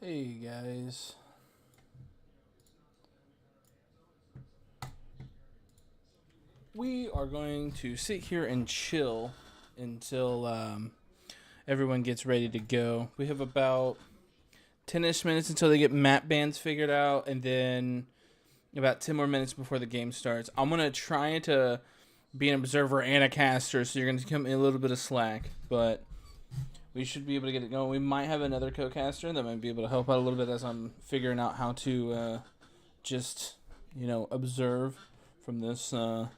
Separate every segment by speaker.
Speaker 1: Hey guys. We are going to sit here and chill until everyone gets ready to go. We have about 10-ish minutes until they get map bands figured out, and then about 10 more minutes before the game starts. I'm going to try to be an observer and a caster, so you're going to come in a little bit of slack, but we should be able to get it going. We might have another co-caster that might be able to help out a little bit as I'm figuring out how to just, observe from this, but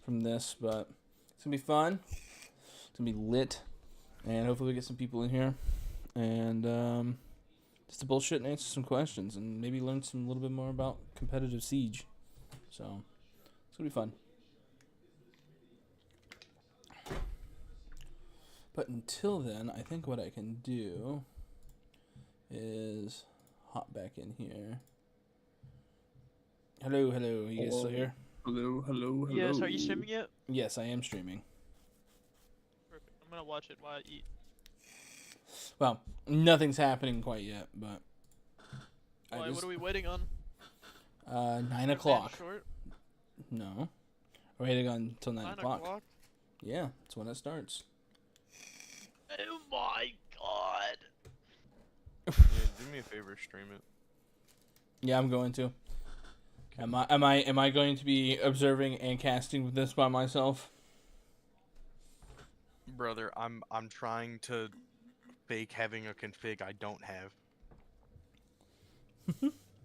Speaker 1: it's gonna be fun. It's gonna be lit, and hopefully we get some people in here, and just to bullshit and answer some questions, and maybe learn a little bit more about competitive Siege. So it's gonna be fun. But until then, I think what I can do is hop back in here. Hello. You guys still here?
Speaker 2: Hello.
Speaker 3: Yes, are you streaming it?
Speaker 1: Yes, I am streaming.
Speaker 3: Perfect. I'm gonna watch it while I eat.
Speaker 1: Well, nothing's happening quite yet, but
Speaker 3: Why? What are we waiting on?
Speaker 1: 9 o'clock.
Speaker 3: Short?
Speaker 1: No, we're waiting on until 9 o'clock.
Speaker 3: 9 o'clock?
Speaker 1: Yeah, that's when it starts.
Speaker 3: Oh my god!
Speaker 2: Yeah, do me a favor, stream it.
Speaker 1: Yeah, I'm going to. Am I going to be observing and casting with this by myself?
Speaker 2: Brother, I'm trying to fake having a config I don't have.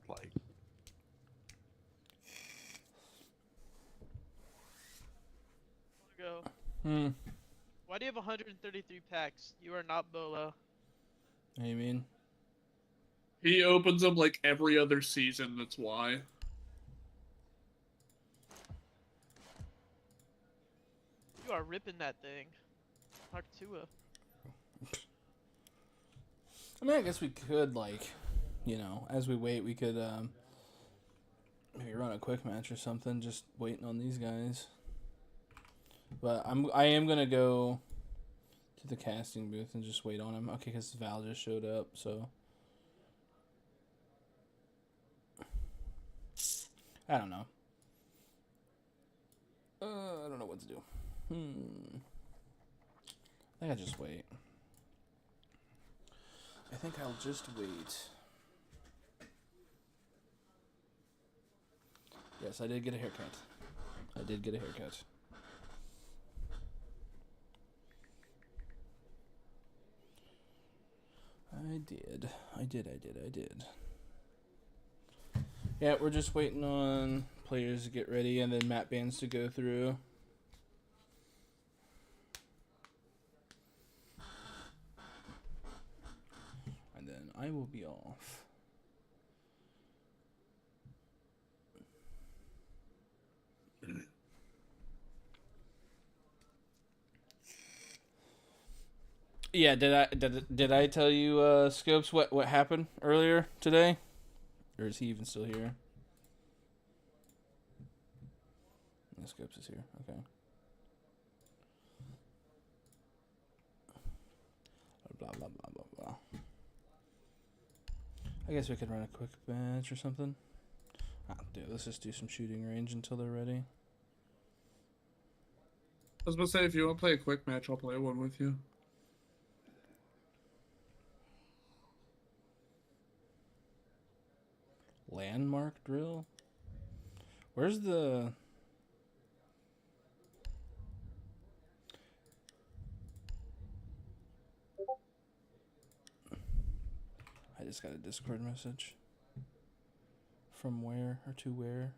Speaker 2: Like,
Speaker 3: Go.
Speaker 1: What
Speaker 3: Why do you have 133 packs? You are not Bolo.
Speaker 1: do you mean?
Speaker 4: He opens them like every other season, that's why.
Speaker 3: You are ripping that thing. Mark Tua.
Speaker 1: I mean, I guess we could, as we wait, we could maybe run a quick match or something, just waiting on these guys. But I am gonna go to the casting booth and just wait on him. Okay, because Val just showed up, so I don't know. I don't know what to do. I think I'll just wait. I think I'll just wait. Yes, I did get a haircut. I did. Yeah, we're just waiting on players to get ready and then map bands to go through. And then I will be off. Yeah, did I tell you, Scopes, what happened earlier today? Or is he even still here? Yeah, Scopes is here. Okay. Blah, blah, blah, blah, blah. I guess we could run a quick match or something. Dude, let's just do some shooting range until they're ready.
Speaker 4: I was about to say, if you want to play a quick match, I'll play one with you.
Speaker 1: Landmark drill? Where's the... I just got a Discord message. From where or to where?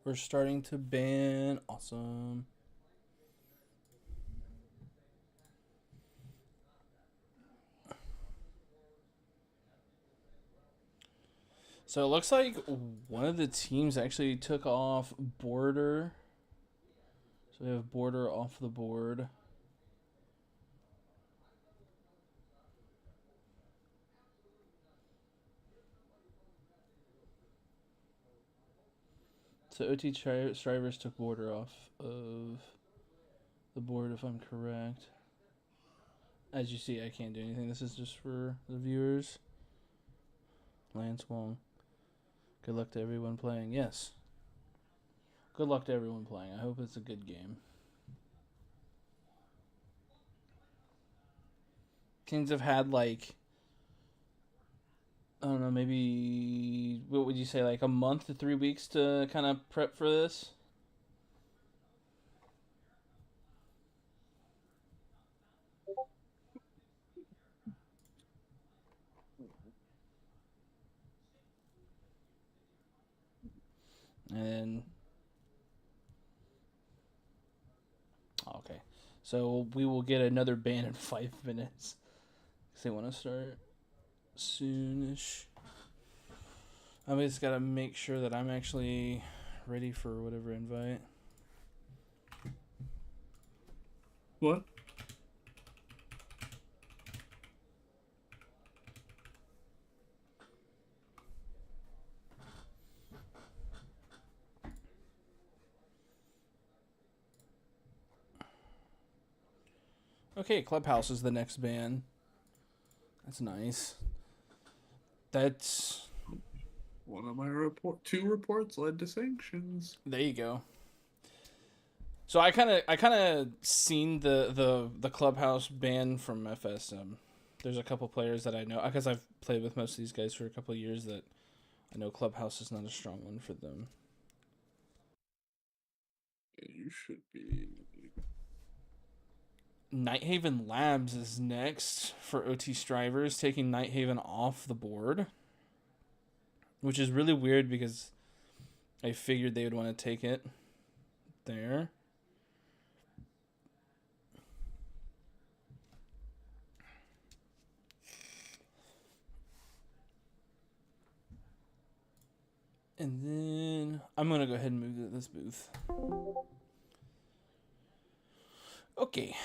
Speaker 1: We're starting to ban. Awesome. So it looks like one of the teams actually took off Border. So we have Border off the board. So OT Strivers took border off of the board, if I'm correct. As you see, I can't do anything. This is just for the viewers. Lance Wong. Good luck to everyone playing. Yes. Good luck to everyone playing. I hope it's a good game. Kings have had, like, I don't know, maybe, what would you say, like a month to 3 weeks to kind of prep for this? And okay, so we will get another ban in 5 minutes. Cause they want to start soonish. I just gotta make sure that I'm actually ready for whatever invite.
Speaker 4: What?
Speaker 1: Okay, Clubhouse is the next ban. That's nice. That's
Speaker 4: One of my 2 reports led to sanctions.
Speaker 1: there you go. So I kind of seen the Clubhouse ban from FSM. There's a couple players that I know because I've played with most of these guys for a couple of years that I know Clubhouse is not a strong one for them.
Speaker 4: You should be.
Speaker 1: Nighthaven Labs is next for OT Strivers, taking Nighthaven off the board, which is really weird because I figured they would want to take it there. And then I'm going to go ahead and move to this booth. Okay.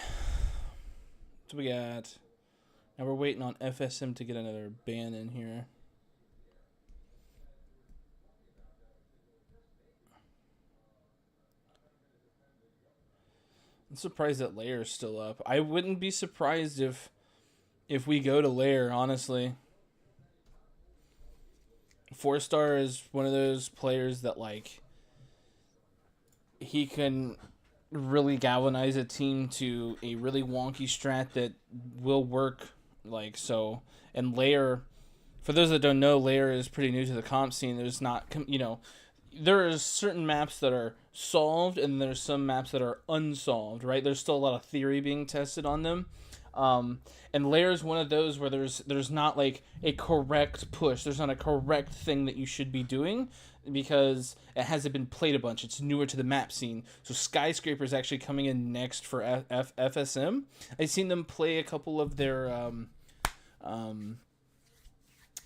Speaker 1: So we got... Now we're waiting on FSM to get another ban in here. I'm surprised that Layer's still up. I wouldn't be surprised if we go to Layer, honestly. 4-star is one of those players that, like, he can really galvanize a team to a really wonky strat that will work, like, so. And Layer, for those that don't know, Layer is pretty new to the comp scene. There's not, you know, there are certain maps that are solved and there's some maps that are unsolved, right? There's still a lot of theory being tested on them. And Layer is one of those where there's not like a correct push. There's not a correct thing that you should be doing because it hasn't been played a bunch. It's newer to the map scene. So Skyscraper is actually coming in next for FSM. I've seen them play a couple of their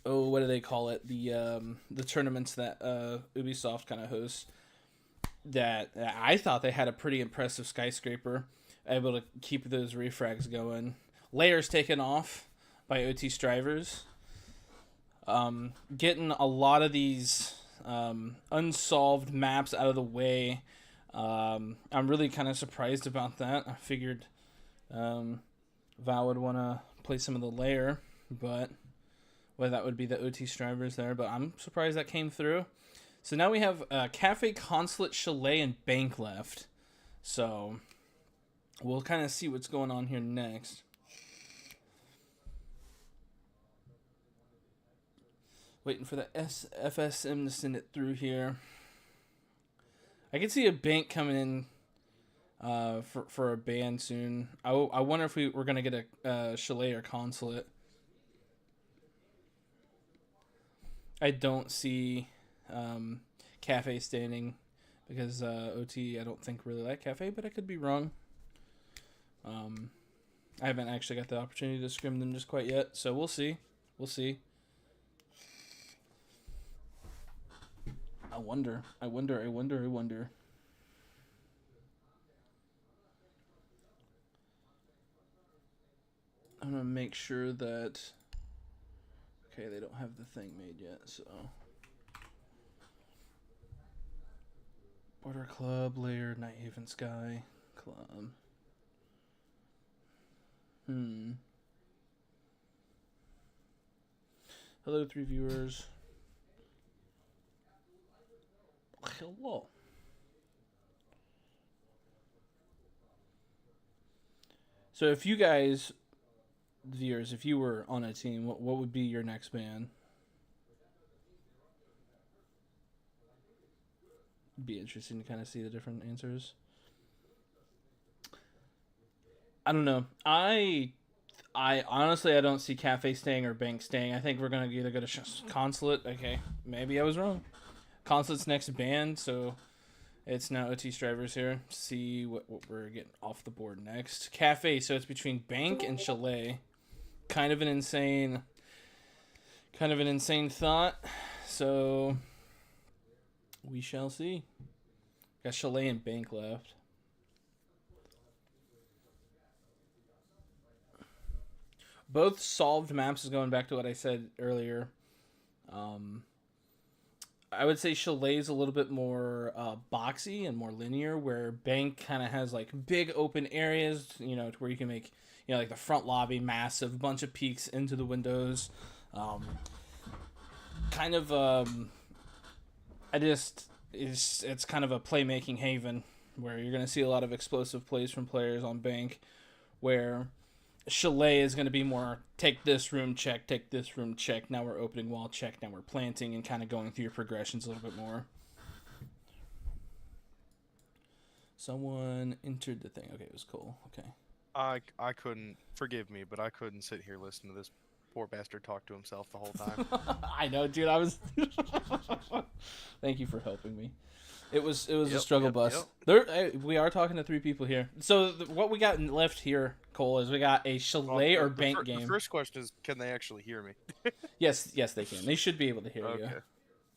Speaker 1: what do they call it? The tournaments that Ubisoft kind of hosts. That I thought they had a pretty impressive Skyscraper, able to keep those refrags going. Layers taken off by OT Strivers. Getting a lot of these unsolved maps out of the way. I'm really kind of surprised about that. I figured Val would want to play some of the Layer, but well, that would be the OT Strivers there. But I'm surprised that came through. So now we have Cafe, Consulate, Chalet, and Bank left. So we'll kind of see what's going on here next. Waiting for the FSM to send it through here. I can see a Bank coming in for a ban soon. I wonder if we're going to get a Chalet or Consulate. I don't see Cafe standing because OT I don't think really like Cafe, but I could be wrong. I haven't actually got the opportunity to scrim them just quite yet, so we'll see. We'll see. I wonder. I'm gonna make sure that. Okay, they don't have the thing made yet, so. Order Club, Lair, Nighthaven Sky, Club. Hello, 3 viewers. Hello. So if you guys, viewers, if you were on a team, what would be your next ban? Be interesting to kind of see the different answers. I don't know. I honestly, I don't see Cafe staying or Bank staying. I think we're gonna either go to Consulate. Okay, maybe I was wrong. Consulate's next ban, so it's now OT Strivers here. See what we're getting off the board next. Cafe, so it's between Bank and Chalet. Kind of an insane thought. So we shall see. Got Chalet and Bank left. Both solved maps is going back to what I said earlier. I would say Chalet is a little bit more boxy and more linear, where Bank kind of has like big open areas, to where you can make, like the front lobby massive, bunch of peaks into the windows. It's kind of a playmaking haven where you're going to see a lot of explosive plays from players on Bank, where Chalet is going to be more take this room, check, now we're opening wall, check, now we're planting, and kind of going through your progressions a little bit more. Someone entered the thing. Okay, it was cool. Okay.
Speaker 2: I couldn't, forgive me, but I couldn't sit here listening to this poor bastard talk to himself the whole time.
Speaker 1: I know, dude. I was. Thank you for helping me. It was a struggle bus. We are talking to 3 people here. So what we got left here, Cole, is we got a Chalet or Bank game.
Speaker 2: The first question is, can they actually hear me?
Speaker 1: Yes, they can. They should be able to hear you.
Speaker 2: Okay,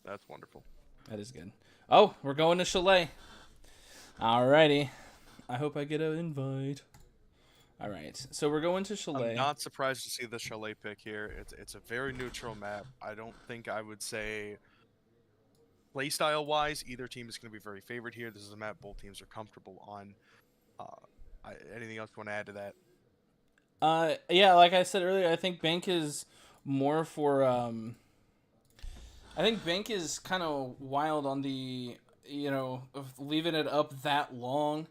Speaker 2: that's wonderful.
Speaker 1: That is good. Oh, we're going to Chalet. Alrighty. I hope I get an invite. All right, so we're going to Chalet.
Speaker 2: I'm not surprised to see the Chalet pick here. It's a very neutral map. I don't think I would say playstyle wise either team is going to be very favored here. This is a map both teams are comfortable on. Anything else you want to add to that?
Speaker 1: Yeah, like I said earlier, I think Bank is more for. I think Bank is kind of wild on the of leaving it up that long.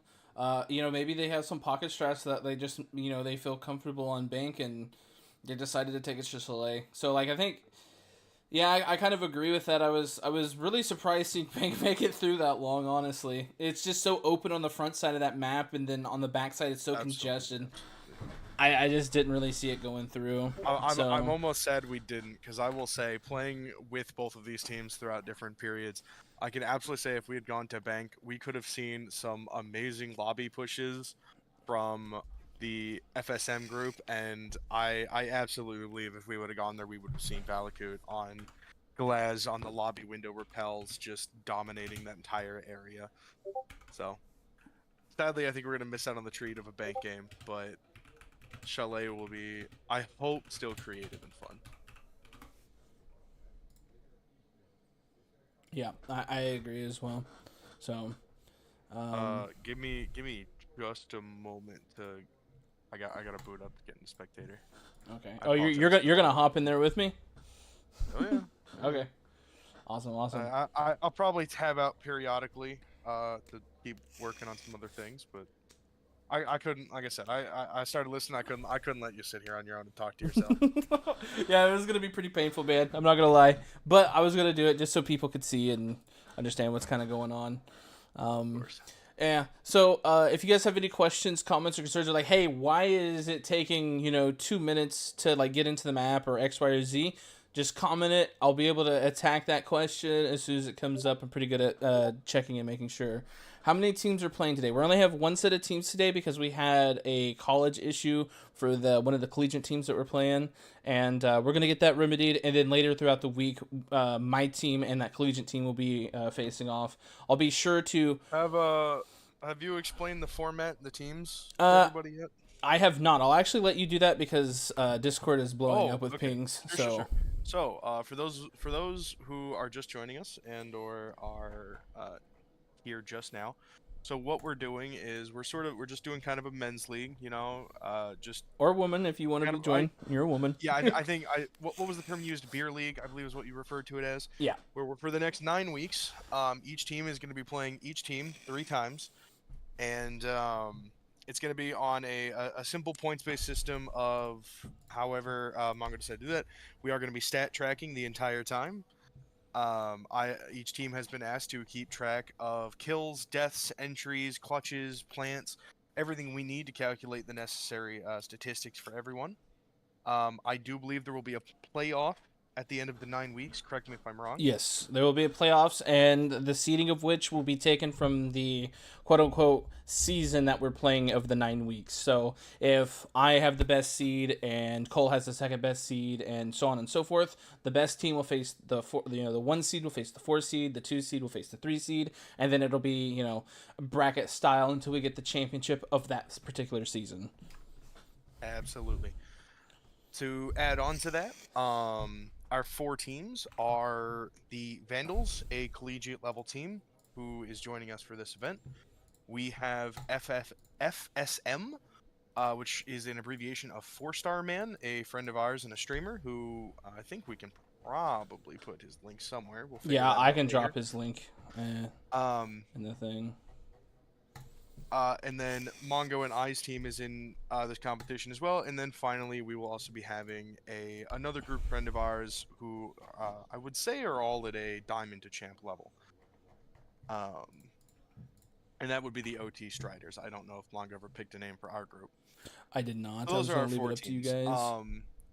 Speaker 1: Maybe they have some pocket strats that they just, they feel comfortable on Bank and they decided to take it to Chalet. So, I think, I kind of agree with that. I was really surprised seeing Bank make it through that long, honestly. It's just so open on the front side of that map, and then on the back side it's so congested. I just didn't really see it going through.
Speaker 2: I'm almost sad we didn't, because I will say, playing with both of these teams throughout different periods, I can absolutely say if we had gone to Bank, we could have seen some amazing lobby pushes from the FSM group, and I absolutely believe if we would have gone there, we would have seen Valakut on Glaz on the lobby window repels, just dominating that entire area. So, sadly, I think we're going to miss out on the treat of a Bank game, but Chalet will be, I hope, still creative and fun.
Speaker 1: Yeah, I agree as well. So,
Speaker 2: give me just a moment to. I gotta boot up to get into spectator.
Speaker 1: Okay. Oh, you're gonna hop in there with me?
Speaker 2: Oh yeah.
Speaker 1: Okay. Awesome.
Speaker 2: I'll probably tab out periodically to keep working on some other things, but I couldn't. Like I said, I started listening. I couldn't let you sit here on your own and talk to yourself.
Speaker 1: Yeah, it was gonna be pretty painful, man. I'm not gonna lie, but I was gonna do it just so people could see and understand what's kind of going on.
Speaker 2: Of course.
Speaker 1: Yeah. So if you guys have any questions, comments, or concerns, or like, hey, why is it taking 2 minutes to get into the map or X, Y, or Z? Just comment it. I'll be able to attack that question as soon as it comes up. I'm pretty good at checking and making sure. How many teams are playing today? We only have one set of teams today because we had a college issue for one of the collegiate teams that we're playing, and we're gonna get that remedied. And then later throughout the week, my team and that collegiate team will be facing off. I'll be sure to
Speaker 2: have you explained the format, the teams, to everybody yet?
Speaker 1: I have not. I'll actually let you do that because Discord is blowing up with pings.
Speaker 2: Sure. So for those who are just joining us and or are here just now. So what we're doing is we're just doing kind of a men's league, just
Speaker 1: Or woman, if you want to
Speaker 2: kind
Speaker 1: be
Speaker 2: of-
Speaker 1: joined. You're a woman.
Speaker 2: yeah. I think what was the term used? Beer league, I believe, is what you referred to it as.
Speaker 1: Yeah.
Speaker 2: Where we're, for the next 9 weeks, each team is going to be playing each team 3 times, and it's going to be on a simple points-based system of however Mongo decided to do that. We are going to be stat tracking the entire time. Each team has been asked to keep track of kills, deaths, entries, clutches, plants, everything we need to calculate the necessary statistics for everyone. I do believe there will be a playoff at the end of the 9 weeks. Correct me if I'm wrong.
Speaker 1: Yes, there will be a playoffs, and the seeding of which will be taken from the quote-unquote season that we're playing of the 9 weeks. So if I have the best seed and Cole has the second best seed, and so on and so forth, the best team will face the 1 seed will face the 4 seed, the 2 seed will face the 3 seed, and then it'll be bracket style until we get the championship of that particular season.
Speaker 2: Absolutely. To add on to that, our 4 teams are the Vandals, a collegiate level team who is joining us for this event. We have FSM, which is an abbreviation of 4-Star Man, a friend of ours and a streamer who I think we can probably put his link somewhere. We'll figure
Speaker 1: Yeah,
Speaker 2: that
Speaker 1: I
Speaker 2: out
Speaker 1: can
Speaker 2: later.
Speaker 1: drop his link in the thing.
Speaker 2: And then Mongo and I's team is in this competition as well. And then finally, we will also be having another group friend of ours who I would say are all at a Diamond to Champ level. And that would be the OT Striders. I don't know if Mongo ever picked a name for our group.
Speaker 1: I did not.
Speaker 2: So
Speaker 1: I was
Speaker 2: those are
Speaker 1: going
Speaker 2: our
Speaker 1: to leave
Speaker 2: 4
Speaker 1: it up to you
Speaker 2: teams.
Speaker 1: guys.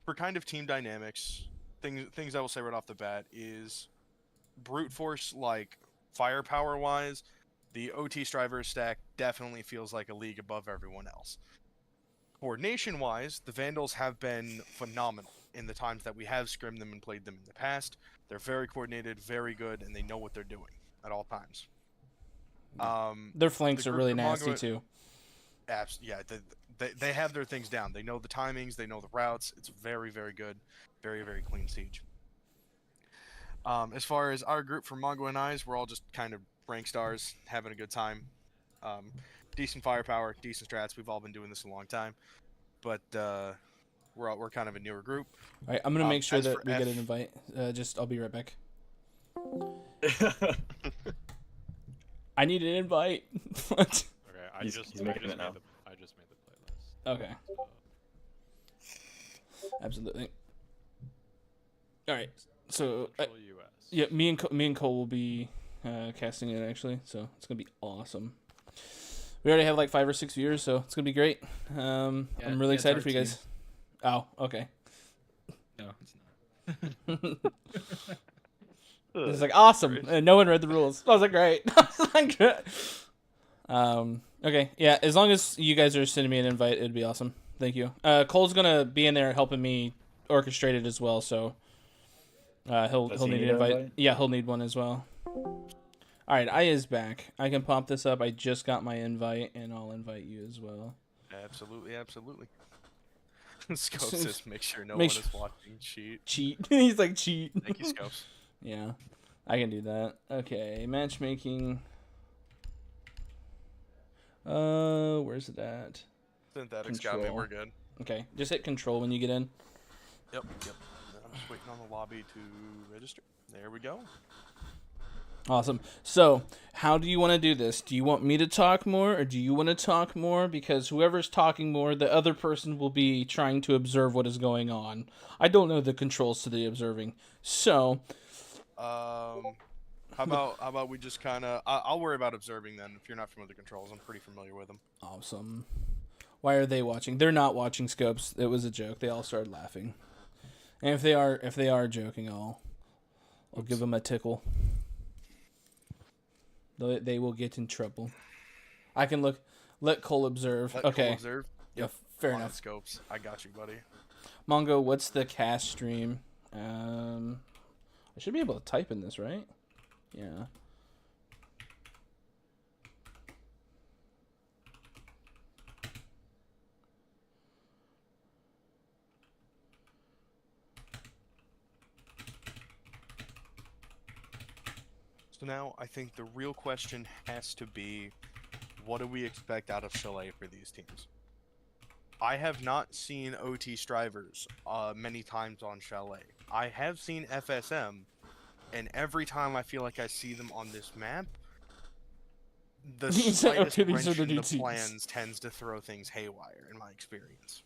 Speaker 2: For kind of team dynamics, things I will say right off the bat is brute force, like firepower wise, the OT Strivers stack definitely feels like a league above everyone else. Coordination wise, the Vandals have been phenomenal in the times that we have scrimmed them and played them in the past. They're very coordinated, very good, and they know what they're doing at all times.
Speaker 1: Their flanks
Speaker 2: the
Speaker 1: are
Speaker 2: group
Speaker 1: really
Speaker 2: that
Speaker 1: nasty
Speaker 2: Mongo-
Speaker 1: too.
Speaker 2: Yeah, they have their things down. They know the timings, they know the routes. It's very, very good. Very, very clean siege. As far as our group for Mongo and I's, we're all just kind of rank stars, having a good time. Decent firepower, decent strats. We've all been doing this a long time. But we're kind of a newer group.
Speaker 1: All right, I'm going to make sure
Speaker 2: as
Speaker 1: that
Speaker 2: for
Speaker 1: we get
Speaker 2: F-
Speaker 1: an invite. I'll be right back. I need an invite. What?
Speaker 5: Okay,
Speaker 6: He's making it now.
Speaker 5: I just made the playlist.
Speaker 1: Okay. Absolutely. All right. So
Speaker 5: Control US.
Speaker 1: yeah, me and Cole will be casting it actually, so it's gonna be awesome. We already have like 5 or 6 viewers, so it's gonna be great. I'm really
Speaker 7: it's
Speaker 1: excited
Speaker 7: our
Speaker 1: for you guys. Oh, okay.
Speaker 7: No, it's not.
Speaker 1: It's like awesome. And no one read the rules. I was like, great. I was like, great. Okay, yeah. As long as you guys are sending me an invite, it'd be awesome. Thank you. Cole's gonna be in there helping me orchestrate it as well, so he'll
Speaker 6: Does he
Speaker 1: need
Speaker 6: need
Speaker 1: an
Speaker 6: an
Speaker 1: invite.
Speaker 6: invite?
Speaker 1: Yeah, he'll need one as well. All right, I is back. I can pop this up. I just got my invite, and I'll invite you as well.
Speaker 2: Absolutely, absolutely. Scopes
Speaker 1: Seems-
Speaker 2: says make sure no
Speaker 1: make
Speaker 2: one
Speaker 1: su-
Speaker 2: is watching. Cheat.
Speaker 1: Cheat. He's like cheat.
Speaker 2: Thank you, Scopes.
Speaker 1: Yeah, I can do that. Okay, matchmaking. Where's it at?
Speaker 2: Synthetics got me.
Speaker 1: Control.
Speaker 2: We're good.
Speaker 1: Okay, just hit control when you get in.
Speaker 2: Yep. I'm just waiting on the lobby to register. There we go.
Speaker 1: Awesome. So, how do you want to do this? Do you want me to talk more, or do you want to talk more? Because whoever's talking more, the other person will be trying to observe what is going on. I don't know the controls to the observing. So,
Speaker 2: How about we just kind of? I'll worry about observing then. If you're not familiar with the controls, I'm pretty familiar with them.
Speaker 1: awesome. Why are they watching? They're not watching Scopes. It was a joke. They all started laughing. And if they are joking, I'll give them a tickle. They will get in trouble. I can let Cole observe.
Speaker 2: Let
Speaker 1: Okay.
Speaker 2: Cole observe.
Speaker 1: Yeah, fair
Speaker 2: Fine,
Speaker 1: enough.
Speaker 2: Scopes. I got you, buddy.
Speaker 1: Mongo, what's the cast stream? I should be able to type in this, right? Yeah.
Speaker 2: So now I think the real question has to be, what do we expect out of Chalet for these teams? I have not seen OT Strivers many times on Chalet. I have seen FSM, and every time I feel like I see them on this map, the
Speaker 1: These are-
Speaker 2: slightest
Speaker 1: okay, these
Speaker 2: wrench
Speaker 1: are the
Speaker 2: in
Speaker 1: new
Speaker 2: the
Speaker 1: teams.
Speaker 2: plans tends to throw things haywire, in my experience.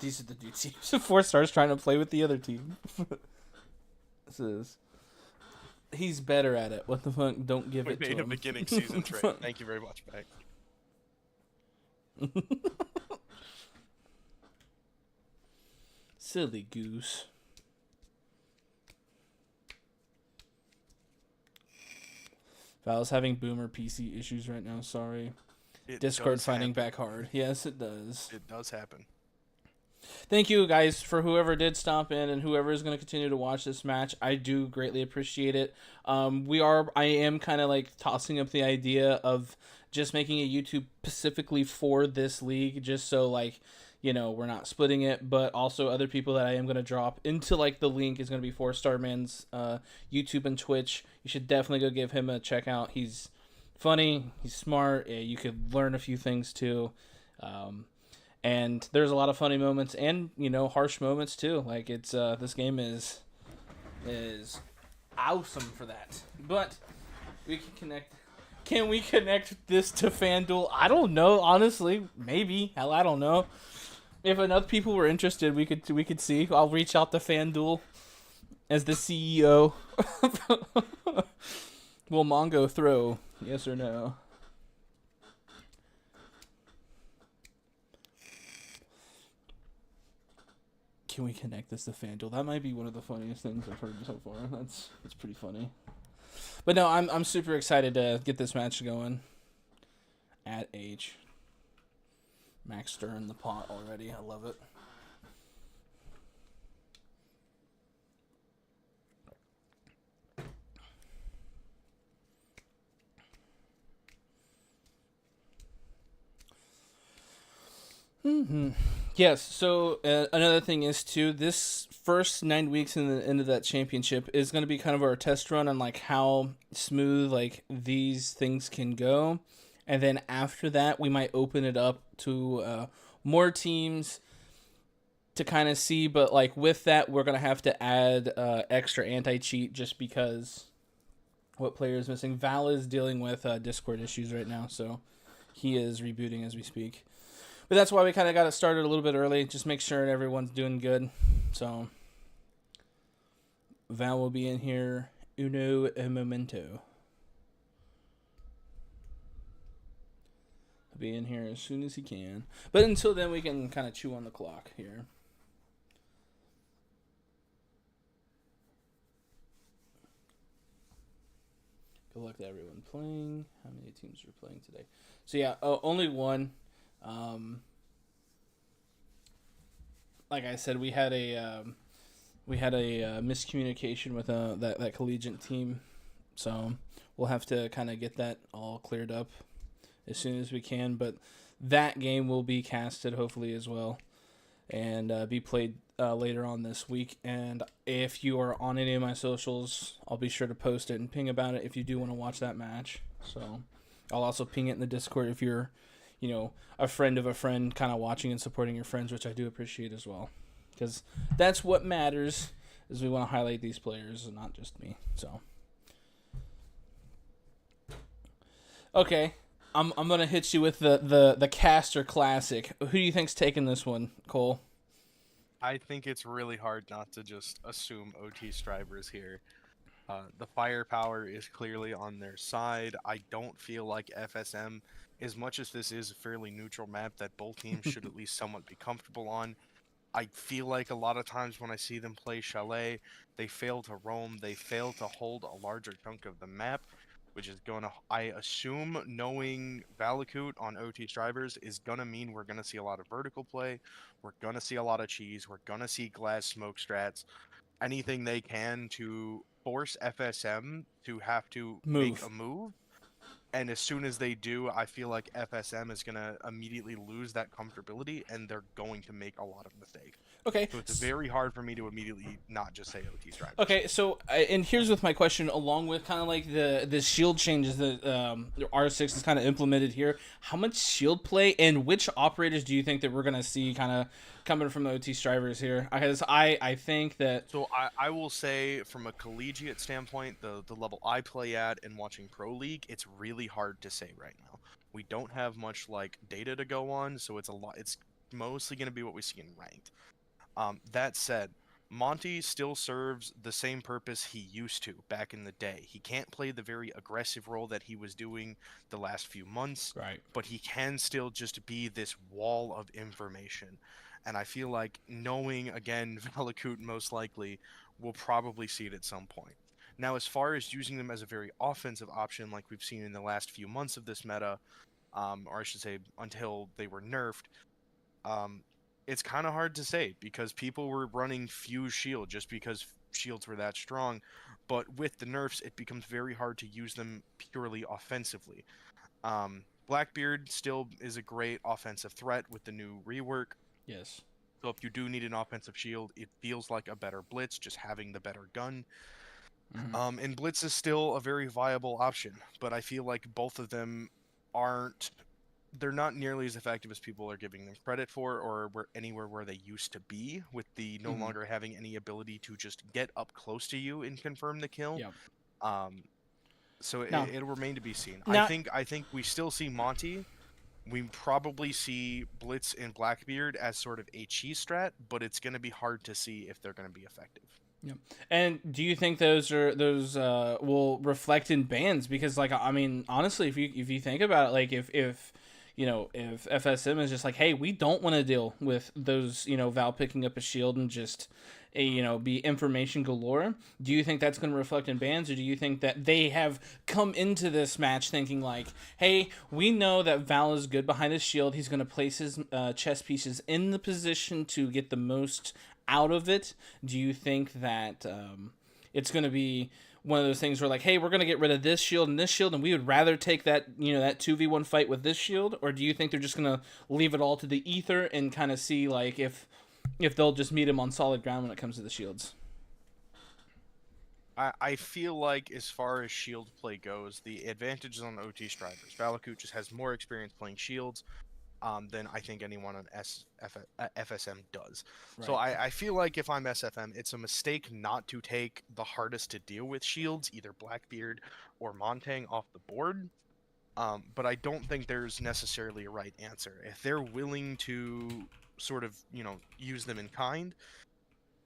Speaker 1: These are the new teams. 4 stars trying to play with the other team. This is. He's better at it. What the fuck? Don't give
Speaker 2: We
Speaker 1: it to
Speaker 2: made
Speaker 1: him.
Speaker 2: a beginning season trade. Thank you very much, Beck.
Speaker 1: Silly goose. Val's having boomer PC issues right now. Sorry.
Speaker 2: It
Speaker 1: Discord
Speaker 2: does
Speaker 1: fighting
Speaker 2: happen.
Speaker 1: back hard. Yes, it does.
Speaker 2: It does happen.
Speaker 1: Thank you guys for whoever did stop in and whoever is going to continue to watch this match. I do greatly appreciate it. I am kind of like tossing up the idea of just making a YouTube specifically for this league, just so like, you know, we're not splitting it, but also other people that I am going to drop into like the link is going to be 4-Star Man's YouTube and Twitch. You should definitely go give him a check out. He's funny, he's smart. Yeah, you could learn a few things too. And there's a lot of funny moments and, you know, harsh moments too. Like it's this game is awesome for that. But we can connect. Can we connect this to FanDuel? I don't know, honestly. Maybe. Hell, I don't know. If enough people were interested, we could see. I'll reach out to FanDuel as the CEO. Will Mongo throw? Yes or no? Can we connect this to FanDuel? That might be one of the funniest things I've heard so far. That's pretty funny. But no, I'm super excited to get this match going. At H. Max stirring the pot already. I love it. Yes, so another thing is too, this first 9 weeks in the end of that championship is going to be kind of our test run on like how smooth like these things can go, and then after that we might open it up to more teams to kind of see, but like with that we're going to have to add extra anti-cheat just because what player is missing. Val is dealing with Discord issues right now, so he is rebooting as we speak. But that's why we kind of got it started a little bit early. Just make sure everyone's doing good. So, Val will be in here uno momento. He'll be in here as soon as he can. But until then, we can kind of chew on the clock here. Good luck to everyone playing. How many teams are playing today? So yeah, only one. Like I said, we had a miscommunication with that collegiate team, so we'll have to kind of get that all cleared up as soon as we can. But that game will be casted hopefully as well, and be played later on this week. And if you are on any of my socials, I'll be sure to post it and ping about it if you do want to watch that match. So I'll also ping it in the Discord if you're, you know, a friend of a friend kind of watching and supporting your friends, which I do appreciate as well. Because that's what matters, is we want to highlight these players and not just me. So, okay, I'm going to hit you with the Caster Classic. Who do you think's taking this one, Cole?
Speaker 2: I think it's really hard not to just assume OT Strivers here. The firepower is clearly on their side. I don't feel like FSM, as much as this is a fairly neutral map that both teams should at least somewhat be comfortable on, I feel like a lot of times when I see them play Chalet, they fail to roam, they fail to hold a larger chunk of the map, which is going to, I assume, knowing Valakut on OT Strivers is going to mean we're going to see a lot of vertical play, we're going to see a lot of cheese, we're going to see glass smoke strats, anything they can to force FSM to have to make a move. And as soon as they do, I feel like FSM is going to immediately lose that comfortability, and they're going to make a lot of mistakes.
Speaker 1: Okay.
Speaker 2: So it's very hard for me to immediately not just say OT strivers.
Speaker 1: Okay, so and here's with my question, along with kind of like the shield changes that R6 is kind of implemented here. How much shield play and which operators do you think that we're gonna see kind of coming from the OT strivers here? Because I think that
Speaker 2: So I will say, from a collegiate standpoint, the level I play at and watching Pro League, it's really hard to say right now. We don't have much like data to go on, so it's mostly going to be what we see in ranked. That said, Monty still serves the same purpose he used to back in the day. He can't play the very aggressive role that he was doing the last few months,
Speaker 1: right.
Speaker 2: but he can still just be this wall of information. And I feel like knowing, again, Valakut most likely will probably see it at some point. Now, as far as using them as a very offensive option, like we've seen in the last few months of this meta, or I should say until they were nerfed, it's kind of hard to say because people were running Fuse Shield just because shields were that strong. But with the nerfs, it becomes very hard to use them purely offensively. Blackbeard still is a great offensive threat with the new rework.
Speaker 1: Yes.
Speaker 2: So if you do need an offensive shield, it feels like a better Blitz, just having the better gun.
Speaker 1: Mm-hmm.
Speaker 2: And Blitz is still a very viable option, but I feel like both of them they're not nearly as effective as people are giving them credit for, or anywhere where they used to be, with the no
Speaker 1: Mhm.
Speaker 2: longer having any ability to just get up close to you and confirm the kill.
Speaker 1: Yep.
Speaker 2: So
Speaker 1: Now-
Speaker 2: it'll remain to be seen.
Speaker 1: now-
Speaker 2: I think we still see Monty. We probably see Blitz and Blackbeard as sort of a cheese strat, but it's going to be hard to see if they're going to be effective.
Speaker 1: And do you think those will reflect in bans? Because like I mean, honestly, if you think about it, like if if FSM is just like, hey, we don't want to deal with those, Val picking up a shield and just be information galore, do you think that's going to reflect in bans, or do you think that they have come into this match thinking like, hey, we know that Val is good behind his shield, he's going to place his chess pieces in the position to get the most out of it? Do you think that it's going to be one of those things where like, hey, we're going to get rid of this shield, and we would rather take that, that 2v1 fight with this shield? Or do you think they're just going to leave it all to the ether and kind of see like if they'll just meet him on solid ground when it comes to the shields?
Speaker 2: I feel like as far as shield play goes, the advantage is on OT strivers. Valakut just has more experience playing shields than I think anyone on FSM does.
Speaker 1: Right.
Speaker 2: So I feel like if I'm SFM, it's a mistake not to take the hardest to deal with shields, either Blackbeard or Montang, off the board. But I don't think there's necessarily a right answer. If they're willing to sort of, use them in kind,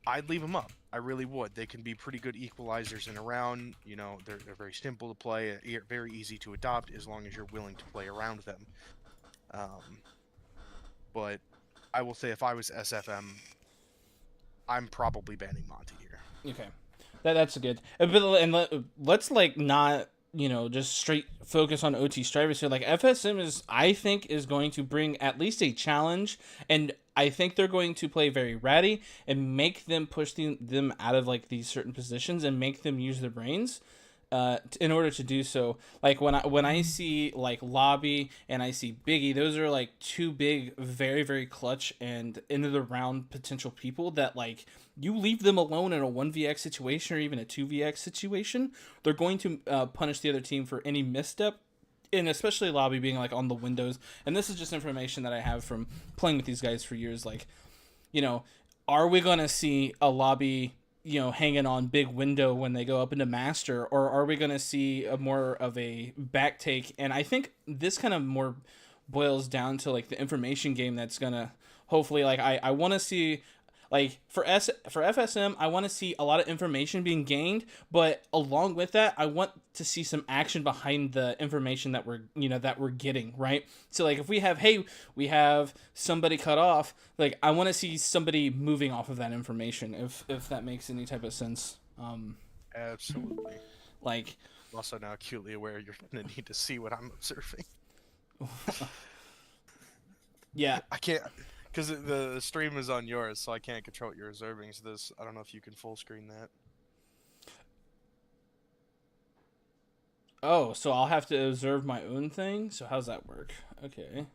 Speaker 2: I'd leave them up. I really would. They can be pretty good equalizers in a round. They're very simple to play, very easy to adopt as long as you're willing to play around them. But I will say if I was SFM, I'm probably banning Monty here.
Speaker 1: Okay, that's good. Let's like not just straight focus on OT strivers here. Like FSM I think is going to bring at least a challenge, and I think they're going to play very ratty and make them push them out of like these certain positions and make them use their brains. In order to do so, like when I see like Lobby and I see Biggie, those are like two big, very, very clutch and end of the round potential people that like you leave them alone in a 1vx situation or even a 2vx situation, they're going to punish the other team for any misstep, and especially Lobby being like on the windows. And this is just information that I have from playing with these guys for years. Like, are we going to see a Lobby hanging on big window when they go up into master, or are we going to see a more of a back take? And I think this kind of more boils down to like the information game that's going to hopefully, like, I want to see, like, for FSM, I want to see a lot of information being gained, but along with that, I want to see some action behind the information that we're getting, right? So like if we have somebody cut off, like I want to see somebody moving off of that information, if that makes any type of sense.
Speaker 2: Absolutely.
Speaker 1: Like,
Speaker 2: I'm also now acutely aware you're going to need to see what I'm observing.
Speaker 1: yeah.
Speaker 2: I can't, because the stream is on yours, so I can't control what you're observing. So I don't know if you can full screen that.
Speaker 1: Oh, so I'll have to observe my own thing? So how's that work? Okay.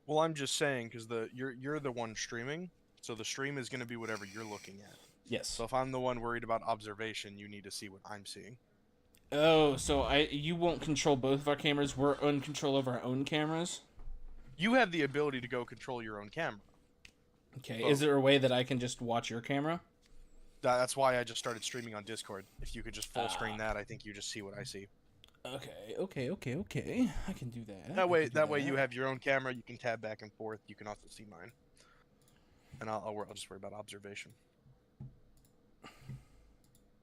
Speaker 2: Well, I'm just saying because you're the one streaming, so the stream is going to be whatever you're looking at.
Speaker 1: Yes.
Speaker 2: So if I'm the one worried about observation, you need to see what I'm seeing.
Speaker 1: Oh, so you won't control both of our cameras. We're in control of our own cameras?
Speaker 2: You have the ability to go control your own camera.
Speaker 1: Okay. Is there a way that I can just watch your camera?
Speaker 2: That's why I just started streaming on Discord. If you could just full screen that, I think you just see what I see.
Speaker 1: Okay. I can do that.
Speaker 2: That way you have your own camera. You can tab back and forth. You can also see mine. And I'll just worry about observation.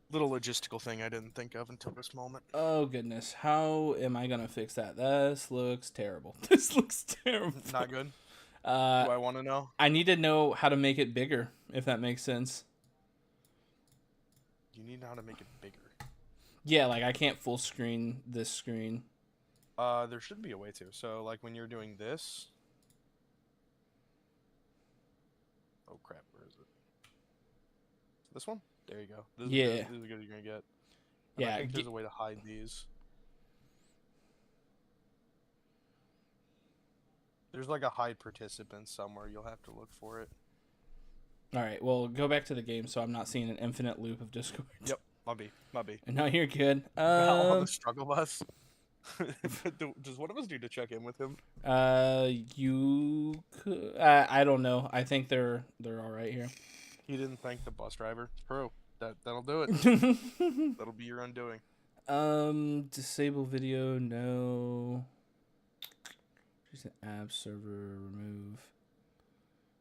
Speaker 2: Little logistical thing I didn't think of until this moment.
Speaker 1: Oh, goodness. How am I going to fix that? This looks terrible. This looks terrible.
Speaker 2: Not good? Do I want to know?
Speaker 1: I need to know how to make it bigger, if that makes sense.
Speaker 2: You need to know how to make it bigger.
Speaker 1: Yeah, like I can't full screen this screen.
Speaker 2: There should be a way to. So, like when you're doing this. Oh crap! Where is it? This one? There you go. This is
Speaker 1: Yeah.
Speaker 2: This is good. You're gonna get. And
Speaker 1: Yeah.
Speaker 2: I think there's a way to hide these. There's like a hide participant somewhere. You'll have to look for it.
Speaker 1: All right. Well, go back to the game so I'm not seeing an infinite loop of Discord.
Speaker 2: Yep. Might be.
Speaker 1: No, you're good.
Speaker 2: On the struggle bus. Does one of us need to check in with him?
Speaker 1: You could. I don't know. I think they're all right here.
Speaker 2: He didn't thank the bus driver. Pro. That'll do it. That'll be your undoing.
Speaker 1: Disable video. No. Just an app server. Remove.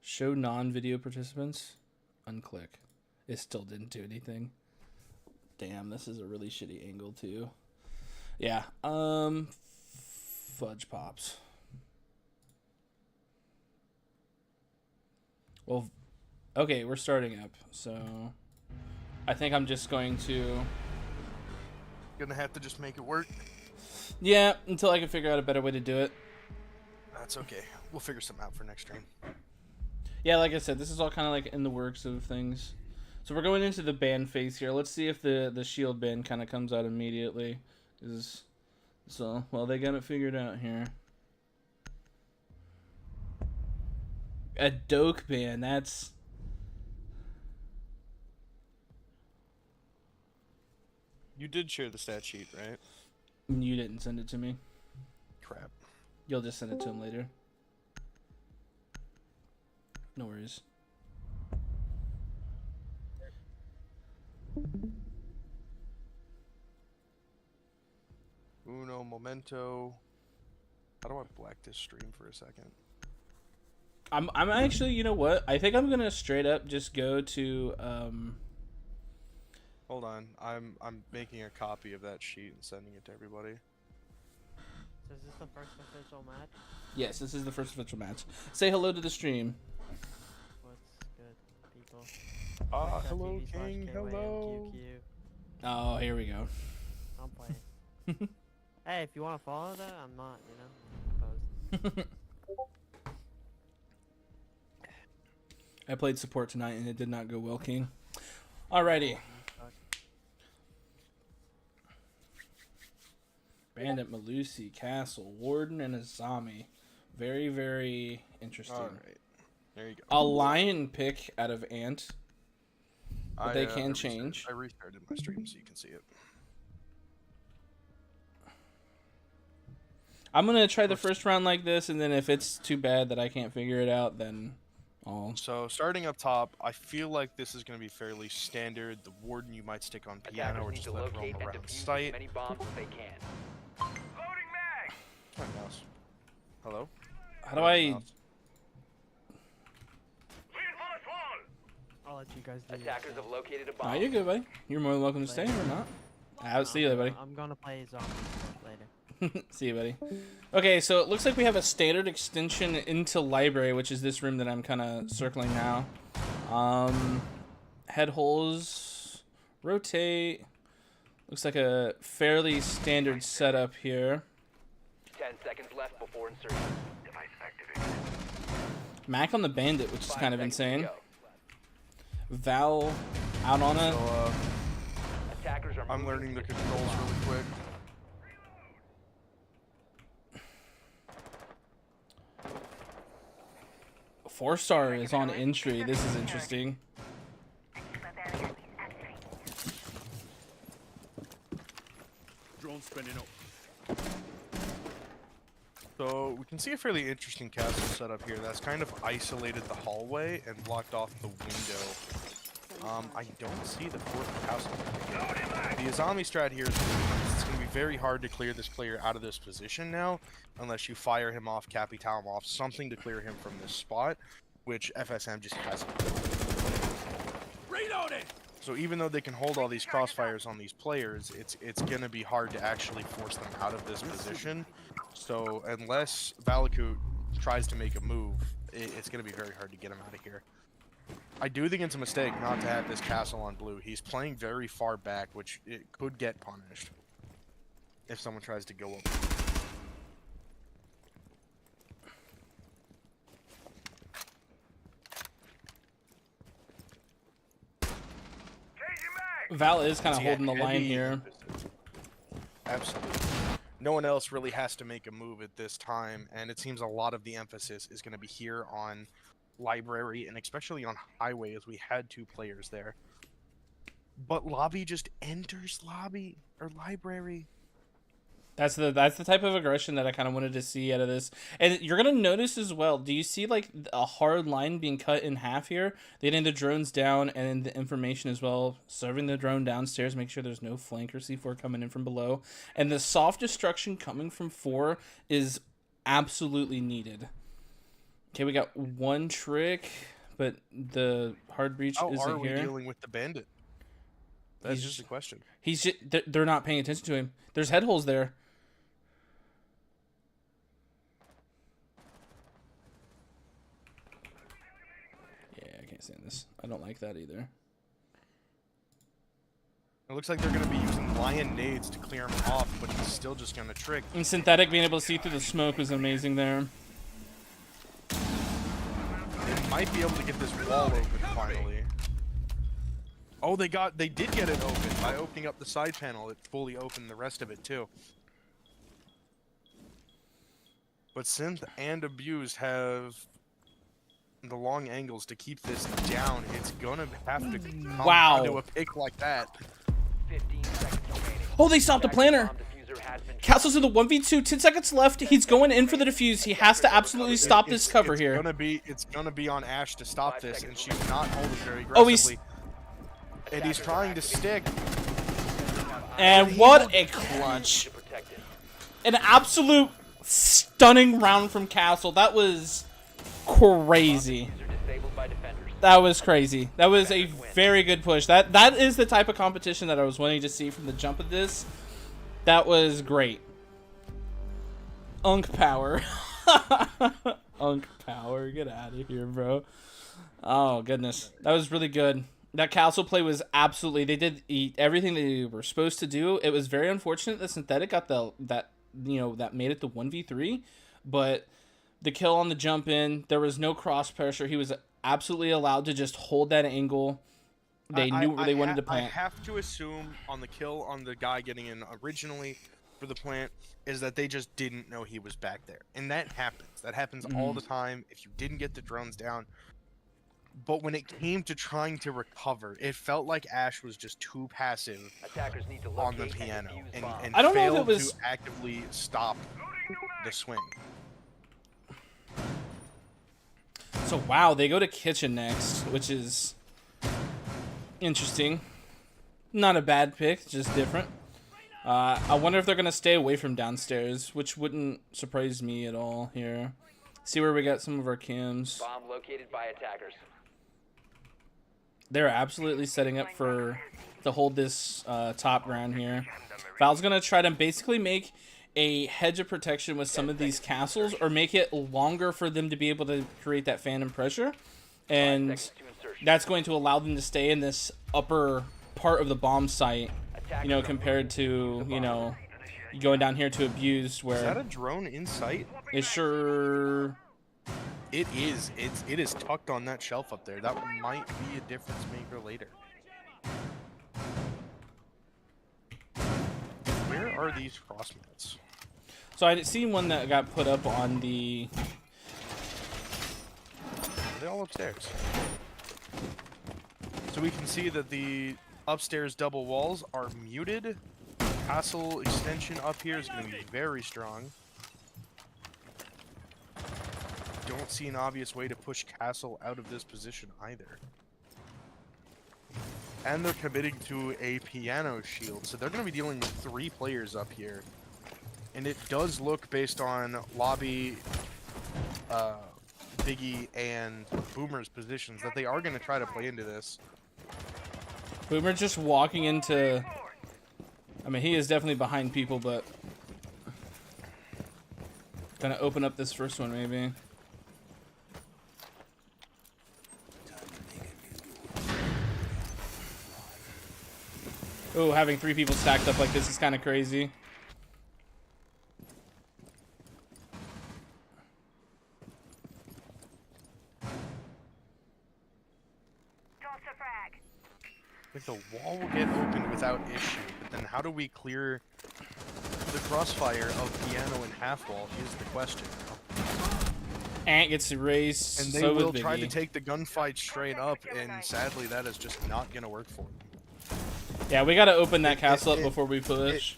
Speaker 1: Show non-video participants. Unclick. It still didn't do anything. Damn, this is a really shitty angle too. Yeah. Fudge pops. Well, okay, we're starting up. So, I think I'm just going to.
Speaker 2: Gonna have to just make it work.
Speaker 1: Yeah, until I can figure out a better way to do it.
Speaker 2: That's okay. We'll figure something out for next stream.
Speaker 1: Yeah, like I said, this is all kind of like in the works of things. So we're going into the ban phase here. Let's see if the shield ban kind of comes out immediately. Well, they got it figured out here. A Doke ban, that's...
Speaker 2: You did share the stat sheet, right?
Speaker 1: You didn't send it to me.
Speaker 2: Crap.
Speaker 1: You'll just send it to him later. No worries.
Speaker 2: Uno momento. How do I black this stream for a second?
Speaker 1: I'm actually, you know what? I think I'm gonna straight up just go to
Speaker 2: Hold on. I'm making a copy of that sheet and sending it to everybody.
Speaker 6: So is this the first official match?
Speaker 1: Yes, this is the first official match. Say hello to the stream.
Speaker 6: What's good, people?
Speaker 2: Hello,
Speaker 6: twitch.tv/KYMQQ.
Speaker 2: King. Hello.
Speaker 1: Oh, here we go.
Speaker 6: I'm playing. Hey, if you want to follow that, I'm not, opposed.
Speaker 1: I played support tonight and it did not go well, King. Alrighty. Bandit, Malusi, Castle, Warden, and Azami. Very, very interesting.
Speaker 2: Alright. There you go.
Speaker 1: A lion pick out of Ant. But they can
Speaker 2: I
Speaker 1: change.
Speaker 2: I restarted my stream so you can see it.
Speaker 1: I'm going to try the first round like this, and then if it's too bad that I can't figure it out, then I'll...
Speaker 2: So, starting up top, I feel like this is going to be fairly standard. The Warden you might stick on piano or just let roam around site.
Speaker 8: Many bombs as they can.
Speaker 2: My mouse. Hello?
Speaker 1: How do I...
Speaker 6: I'll let you guys do
Speaker 8: Attackers have located a
Speaker 1: Oh,
Speaker 8: bomb.
Speaker 1: you're good, buddy. You're more than welcome to stay or not. I'll see you later, buddy.
Speaker 6: I'm gonna play zombie later.
Speaker 1: See you, buddy. Okay, so it looks like we have a standard extension into library, which is this room that I'm kind of circling now. Head holes, rotate. Looks like a fairly standard setup here.
Speaker 8: 10 seconds left before insertion. Device activated.
Speaker 1: Mac on the bandit, which is
Speaker 8: 5
Speaker 1: kind of
Speaker 8: seconds to
Speaker 1: insane.
Speaker 8: go.
Speaker 1: Val out on it.
Speaker 2: So,
Speaker 8: Attackers are
Speaker 2: I'm learning the controls really quick.
Speaker 1: Four-star is on entry. This is interesting.
Speaker 9: Drone spinning up.
Speaker 2: So we can see a fairly interesting castle setup here that's kind of isolated the hallway and blocked off the window. I don't see the fourth castle. The Azami strat here is it's going to be very hard to clear this player out of this position now, unless you fire him off, Capital off, something to clear him from this spot, which FSM just hasn't.
Speaker 9: Reloading!
Speaker 2: So even though they can hold all these crossfires on these players, it's going to be hard to actually force them out of this position. So unless Valakut tries to make a move, it's going to be very hard to get him out of here. I do think it's a mistake not to have this castle on blue. He's playing very far back, which it could get punished if someone tries to go up.
Speaker 1: Val is kind of
Speaker 2: See,
Speaker 1: holding the line
Speaker 2: heavy
Speaker 1: here.
Speaker 2: emphasis. Absolutely. No one else really has to make a move at this time, and it seems a lot of the emphasis is going to be here on library, and especially on highway, as we had 2 players there. But lobby just enters lobby or library.
Speaker 1: That's the type of aggression that I kind of wanted to see out of this. And you're gonna notice as well. Do you see like a hard line being cut in half here? They getting the drones down and the information as well. Serving the drone downstairs, make sure there's no flanker C4 coming in from below. And the soft destruction coming from 4 is absolutely needed. Okay, we got 1 trick, but the hard breach
Speaker 2: How
Speaker 1: isn't
Speaker 2: are we
Speaker 1: here.
Speaker 2: dealing with the bandit? That's just a question.
Speaker 1: He's just, they're not paying attention to him. There's head holes there. Yeah, I can't stand this. I don't like that either.
Speaker 2: It looks like they're going to be using lion nades to clear him off, but he's still just going to trick.
Speaker 1: And Synthetic being able to see through the smoke was amazing there.
Speaker 2: They might be able to get this wall open finally. Oh, they did get it open by opening up the side panel. It fully opened the rest of it too. But Synth and Abused have the long angles to keep this down. It's gonna have to come
Speaker 1: Wow.
Speaker 2: to a pick like that.
Speaker 8: 15 seconds remaining.
Speaker 1: Oh, they stopped the planner.
Speaker 8: Bomb diffuser has been
Speaker 1: Castle's in the 1v2. 10 seconds left. He's going in for the defuse. He has to absolutely stop this cover
Speaker 2: it's
Speaker 1: here.
Speaker 2: It's gonna be on Ash to stop this, and she's not holding very
Speaker 1: Oh,
Speaker 2: aggressively. And he's trying to stick.
Speaker 1: And what a clutch.
Speaker 8: protected.
Speaker 1: An absolute stunning round from Castle. That was crazy.
Speaker 8: Diffuser disabled by defenders.
Speaker 1: That was crazy. That was a very good push. That is the type of competition that I was wanting to see from the jump of this. That was great. Unk power. Unk power. Get out of here, bro. Oh, goodness. That was really good. That Castle play was absolutely... They did everything they were supposed to do. It was very unfortunate that Synthetic got that made it the 1v3. But the kill on the jump in, there was no cross pressure. He was absolutely allowed to just hold that angle. They knew where they wanted to plant.
Speaker 2: I have to assume on the kill on the guy getting in originally for the plant is that they just didn't know he was back there. And that happens. That happens all the time if you didn't get the drones down. But when it came to trying to recover, it felt like Ash was just too passive
Speaker 8: Attackers need to
Speaker 2: on the
Speaker 8: locate and
Speaker 2: piano
Speaker 8: defuse
Speaker 2: and
Speaker 8: bomb.
Speaker 1: I don't know if
Speaker 2: failed
Speaker 1: it was-
Speaker 2: to actively stop the swing.
Speaker 1: So, wow, they go to kitchen next, which is interesting. Not a bad pick, just different. I wonder if they're going to stay away from downstairs, which wouldn't surprise me at all here. See where we got some of our cams.
Speaker 8: Bomb located by attackers.
Speaker 1: They're absolutely setting up to hold this top ground here. Val's going to try to basically make a hedge of protection with some of these castles, or make it longer for them to be able to create that phantom pressure. And
Speaker 8: Seconds to insertion.
Speaker 1: that's going to allow them to stay in this upper part of the bomb site,
Speaker 8: Attackers
Speaker 1: compared to, going down here to Abused,
Speaker 2: Is that
Speaker 1: where
Speaker 2: a drone in sight?
Speaker 1: it sure...
Speaker 2: It is. It is tucked on that shelf up there. That might be a difference maker later. are these crossmates?
Speaker 1: So I seen one that got put up on the.
Speaker 2: Are they all upstairs? So we can see that the upstairs double walls are muted. Castle extension up here is going to be very strong. Don't see an obvious way to push Castle out of this position either. And they're committing to a piano shield, so they're going to be dealing with 3 players up here. And it does look, based on Lobby, Biggie, and Boomer's positions, that they are going to try to play into this.
Speaker 1: Boomer just walking into. I mean, he is definitely behind people, but gonna open up this first one maybe. Oh, having 3 people stacked up like this is kind of crazy.
Speaker 2: Like the wall will get opened without issue, but then how do we clear the crossfire of piano and half wall is the question.
Speaker 1: Ant gets erased.
Speaker 2: And they
Speaker 1: so
Speaker 2: will
Speaker 1: will
Speaker 2: try to
Speaker 1: Biggie.
Speaker 2: take the gunfight straight up, and sadly that is just not gonna work for them.
Speaker 1: Yeah, we gotta open that
Speaker 2: It-
Speaker 1: castle
Speaker 2: it-
Speaker 1: up before we push.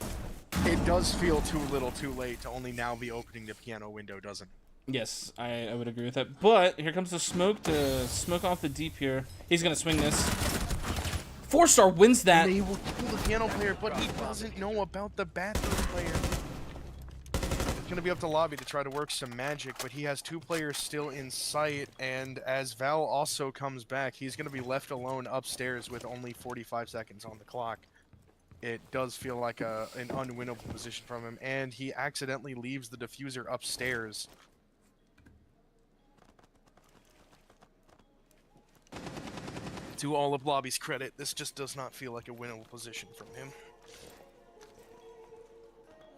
Speaker 2: It does feel too little too late to only now be opening the piano window, doesn't it?
Speaker 1: Yes, I would agree with that. But here comes the smoke to smoke off the deep here. He's gonna swing this. 4-star wins that.
Speaker 2: And they will kill the piano player, but he doesn't know about the bathroom player. It's gonna be up to Lobby to try to work some magic, but he has 2 players still in sight, and as Val also comes back, he's gonna be left alone upstairs with only 45 seconds on the clock. It does feel like an unwinnable position from him, and he accidentally leaves the diffuser upstairs. To all of Lobby's credit, this just does not feel like a winnable position from him.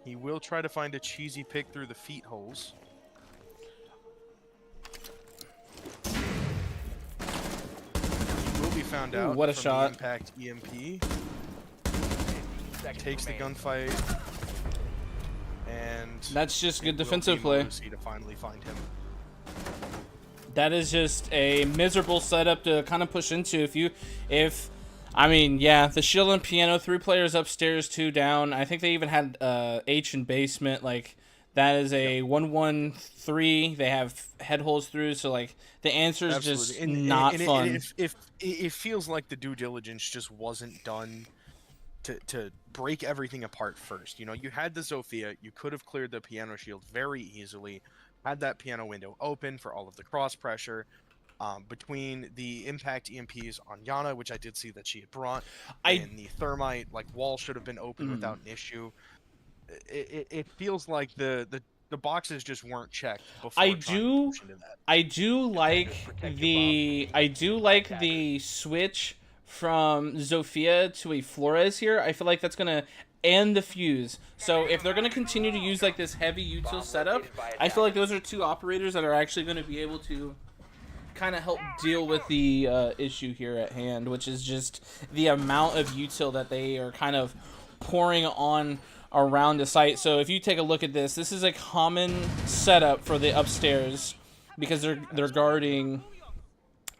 Speaker 2: He will try to find a cheesy pick through the feet holes. He will be found
Speaker 1: Ooh,
Speaker 2: out.
Speaker 1: what a
Speaker 2: from the
Speaker 1: shot.
Speaker 2: Impact EMP. Takes the gunfight. And
Speaker 1: That's just
Speaker 2: it
Speaker 1: good
Speaker 2: will
Speaker 1: defensive
Speaker 2: be
Speaker 1: play.
Speaker 2: Malusi to finally find him.
Speaker 1: That is just a miserable setup to kind of push into. I mean, yeah, the shield and piano, 3 players upstairs, 2 down. I think they even had H in basement. Like, that is a 1-1-3. They have head holes through, so like the answer is just
Speaker 2: Absolutely.
Speaker 1: not
Speaker 2: And
Speaker 1: fun.
Speaker 2: it feels like the due diligence just wasn't done to break everything apart first. You know, you had the Zofia, you could have cleared the piano shield very easily, had that piano window open for all of the cross pressure. Between the impact EMPs on Yana, which I did see that she had brought, and the thermite, like, wall should have been open without an issue. It feels like the boxes just weren't checked before.
Speaker 1: I
Speaker 2: trying to
Speaker 1: do
Speaker 2: push into that.
Speaker 1: I do like the switch from Zofia to a Flores here. I feel like that's gonna end the fuse. So if they're gonna continue to use like this heavy util setup, I feel like those are 2 operators that are actually gonna be able to kind of help deal with the issue here at hand, which is just the amount of util that they are kind of pouring on around the site. So if you take a look at this, this is a common setup for the upstairs because they're guarding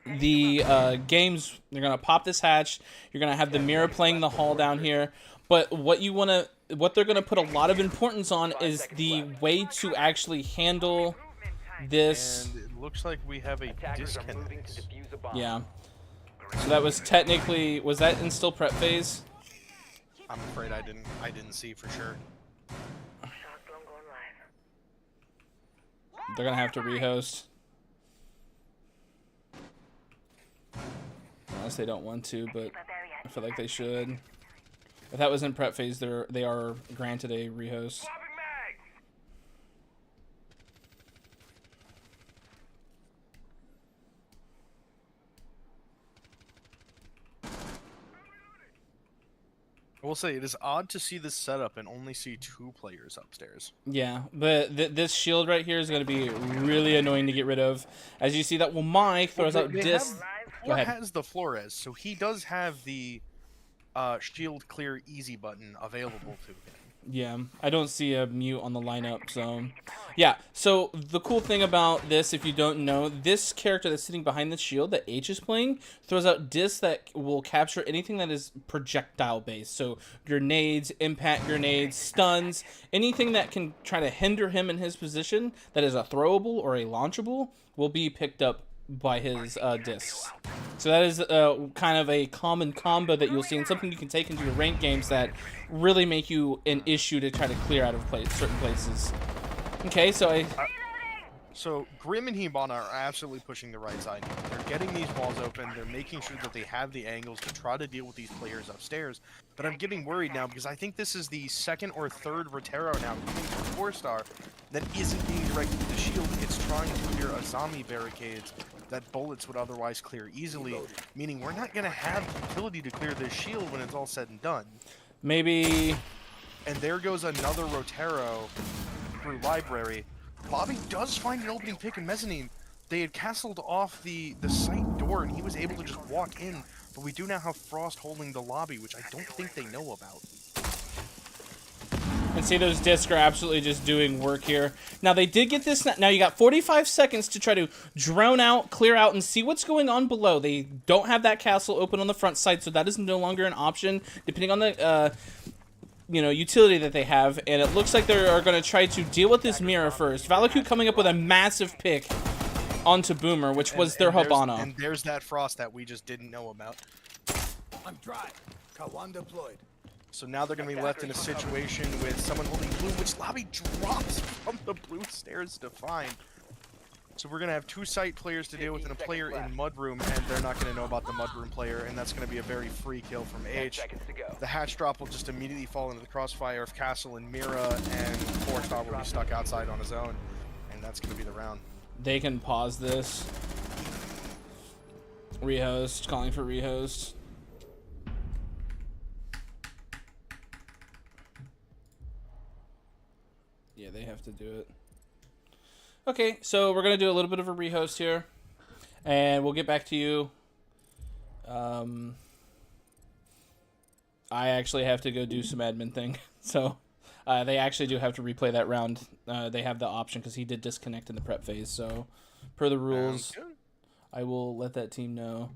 Speaker 1: the games. They're gonna pop this hatch. You're gonna have the mirror playing the hall down here. But what they're gonna put a lot of importance on is the way to actually handle this.
Speaker 2: And it looks like we have a
Speaker 8: Attackers are moving to
Speaker 2: disconnect.
Speaker 8: defuse a bomb.
Speaker 1: Yeah. So that was technically, was that in still prep phase?
Speaker 2: I'm afraid I didn't see for sure.
Speaker 1: They're gonna have to rehost. Unless they don't want to, but I feel like they should. If that was in prep phase, they are granted a rehost.
Speaker 2: I will say it is odd to see this setup and only see 2 players upstairs.
Speaker 1: Yeah, but this shield right here is going to be really annoying to get rid of. As you see that, well, Mike throws out
Speaker 2: They
Speaker 1: disc.
Speaker 2: have-
Speaker 1: Go ahead.
Speaker 2: has the Flores, so he does have the shield clear easy button available to him.
Speaker 1: Yeah, I don't see a mute on the lineup, so yeah. So the cool thing about this, if you don't know, this character that's sitting behind the shield that H is playing throws out discs that will capture anything that is projectile based. So grenades, impact grenades, stuns, anything that can try to hinder him in his position that is a throwable or a launchable will be picked up by his discs. So that is kind of a common combo that you'll see, and something you can take into your ranked games that really make you an issue to try to clear out of certain places. Okay, so
Speaker 2: So Grim and Hibana are absolutely pushing the right side. They're getting these walls open. They're making sure that they have the angles to try to deal with these players upstairs. But I'm getting worried now because I think this is the second or third Rotero now coming from 4-star that isn't being directed to the shield. It's trying to clear a zombie barricades that bullets would otherwise clear easily, meaning we're not going to have the utility to clear this shield when it's all said and done.
Speaker 1: maybe...
Speaker 2: And there goes another Rotero through library. Bobby does find an opening pick in mezzanine. They had castled off the site door, and he was able to just walk in. But we do now have Frost holding the lobby, which I don't think they know about.
Speaker 1: And see, those discs are absolutely just doing work here. Now, they did get this. Now, you got 45 seconds to try to drone out, clear out, and see what's going on below. They don't have that castle open on the front side, so that is no longer an option, depending on the... utility that they have, and it looks like they are going to try to deal with this mirror first. Valakut coming up with a massive pick onto Boomer, which was their Hibana.
Speaker 2: And there's that Frost that we just didn't know about.
Speaker 9: I'm dry. Kawan deployed.
Speaker 2: So now they're going to be left in a situation with someone holding blue, which lobby drops from the blue stairs to find. So we're going to have two site players to deal with and a player in Mudroom, and they're not going to know about the Mudroom player, and that's going to be a very free kill from H. The hatch drop will just immediately fall into the crossfire of Castle and Mira, and 4-star will be stuck outside on his own, and that's going to be the round.
Speaker 1: They can pause this. Rehost, calling for rehost. Yeah, they have to do it. Okay, so we're going to do a little bit of a rehost here, and we'll get back to you. I actually have to go do some admin thing, so they actually do have to replay that round. They have the option because he did disconnect in the prep phase, so per the rules, I will let that team know.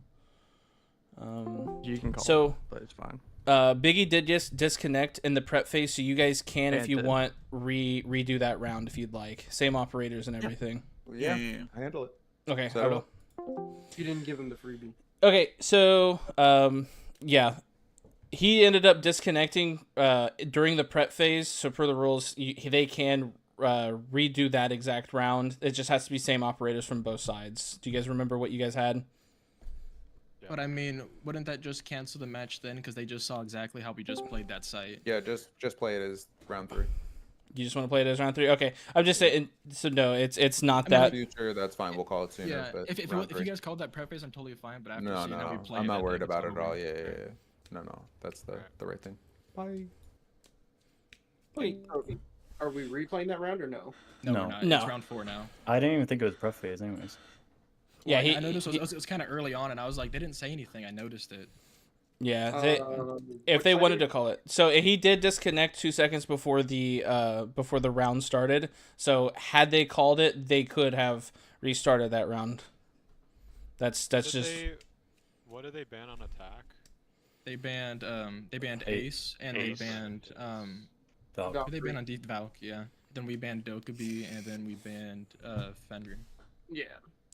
Speaker 10: You can call
Speaker 1: so,
Speaker 10: it, but it's fine.
Speaker 1: Biggie did just disconnect in the prep phase, so you guys can, if you want, redo that round if you'd like. Same operators and everything.
Speaker 10: Yeah. I handle it.
Speaker 1: Okay,
Speaker 10: So-
Speaker 1: I will.
Speaker 10: You didn't give him the freebie.
Speaker 1: Okay, so yeah, he ended up disconnecting during the prep phase. So per the rules, they can redo that exact round. It just has to be same operators from both sides. Do you guys remember what you guys had?
Speaker 7: But I mean, wouldn't that just cancel the match then? Because they just saw exactly how we just played that site.
Speaker 11: Yeah, just play it as round 3.
Speaker 1: You just want to play it as round 3? Okay, I'm just saying. So no, it's not
Speaker 11: In the
Speaker 1: that.
Speaker 11: future, that's fine. We'll call it sooner.
Speaker 7: Yeah,
Speaker 11: but
Speaker 7: if
Speaker 11: round
Speaker 7: you
Speaker 11: 3.
Speaker 7: guys called that prep phase, I'm totally fine. But after
Speaker 11: No,
Speaker 7: seeing how we play,
Speaker 11: I'm not
Speaker 7: I
Speaker 11: worried
Speaker 7: think
Speaker 11: about
Speaker 7: it's
Speaker 11: it at all.
Speaker 7: over.
Speaker 11: Yeah. No, that's the right thing. Bye.
Speaker 10: Wait, are we replaying that round or no?
Speaker 7: No,
Speaker 12: No.
Speaker 7: we're not.
Speaker 1: No.
Speaker 7: It's round 4 now.
Speaker 12: I didn't even think it was prep phase, anyways.
Speaker 1: Yeah,
Speaker 7: Well, I noticed it was kind of early on, and I was like, they didn't say anything. I noticed it.
Speaker 1: Yeah, if they wanted to call it. So he did disconnect 2 seconds before the round started. So had they called it, they could have restarted that round. That's just.
Speaker 5: What did they ban on attack?
Speaker 7: They banned Ace, and they banned
Speaker 12: Valk.
Speaker 7: They banned on Deep Valk, yeah. Then we banned Dokkaebi, and then we banned Fenrir.
Speaker 10: Yeah.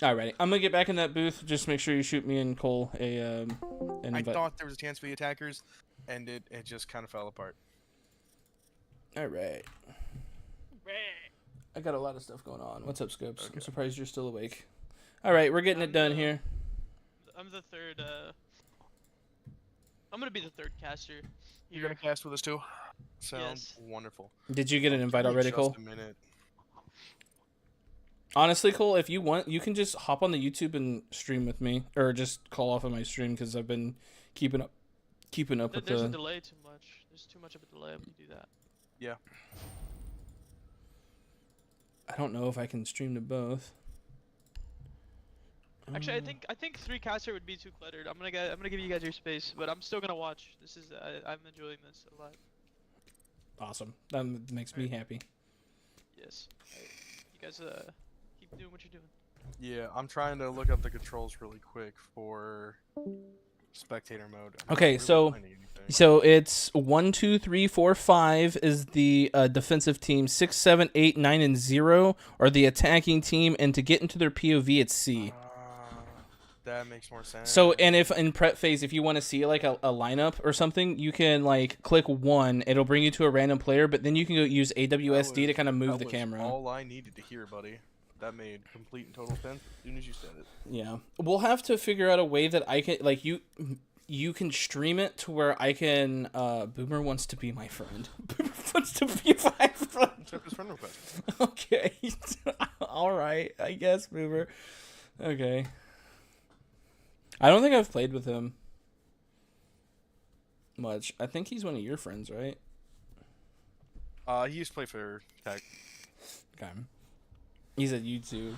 Speaker 1: Alrighty, I'm gonna get back in that booth. Just make sure you shoot me and Cole an
Speaker 2: I
Speaker 1: invite.
Speaker 2: thought there was a chance for the attackers, and it just kind of fell apart.
Speaker 1: Alright. I got a lot of stuff going on. What's up, Scopes? I'm surprised you're still awake. Alright, we're getting it done here.
Speaker 3: I'm the third. I'm gonna be the third caster.
Speaker 2: You're gonna cast with us too? Sounds wonderful.
Speaker 1: Did you get an invite
Speaker 2: Give me
Speaker 1: already,
Speaker 2: just
Speaker 1: Cole?
Speaker 2: a minute.
Speaker 1: Honestly, Cole, if you want, you can just hop on the YouTube and stream with me, or just call off of my stream because I've been keeping up with
Speaker 3: There's
Speaker 1: the.
Speaker 3: a delay too much. There's too much of a delay when you do that.
Speaker 2: Yeah.
Speaker 1: I don't know if I can stream to both.
Speaker 3: Actually, I think 3 caster would be too cluttered. I'm gonna give you guys your space, but I'm still gonna watch. This is I'm enjoying this a lot.
Speaker 1: Awesome. That makes me happy.
Speaker 3: Yes. Hey, you guys keep doing what you're doing.
Speaker 2: Yeah, I'm trying to look up the controls really quick for spectator mode. I'm not
Speaker 1: Okay,
Speaker 2: really
Speaker 1: so
Speaker 2: finding anything.
Speaker 1: so it's 1, 2, 3, 4, 5 is the defensive team. 6, 7, 8, 9, and 0 are the attacking team, and to get into their POV, it's C.
Speaker 2: That makes more sense.
Speaker 1: So, and if in prep phase, if you want to see like a lineup or something, you can like click 1. It'll bring you to a random player, but then you can go use AWSD to kind of move the camera.
Speaker 2: All I needed to hear, buddy. That made complete and total sense as soon as you said it.
Speaker 1: Yeah, we'll have to figure out a way that I can like you can stream it to where I can. Boomer wants to be my friend. Boomer wants to be my friend.
Speaker 2: Accept his friend request.
Speaker 1: Okay, all right, I guess Boomer. Okay. I don't think I've played with him much. I think he's one of your friends, right?
Speaker 2: He used to play for Tech.
Speaker 1: Okay. He's at YouTube.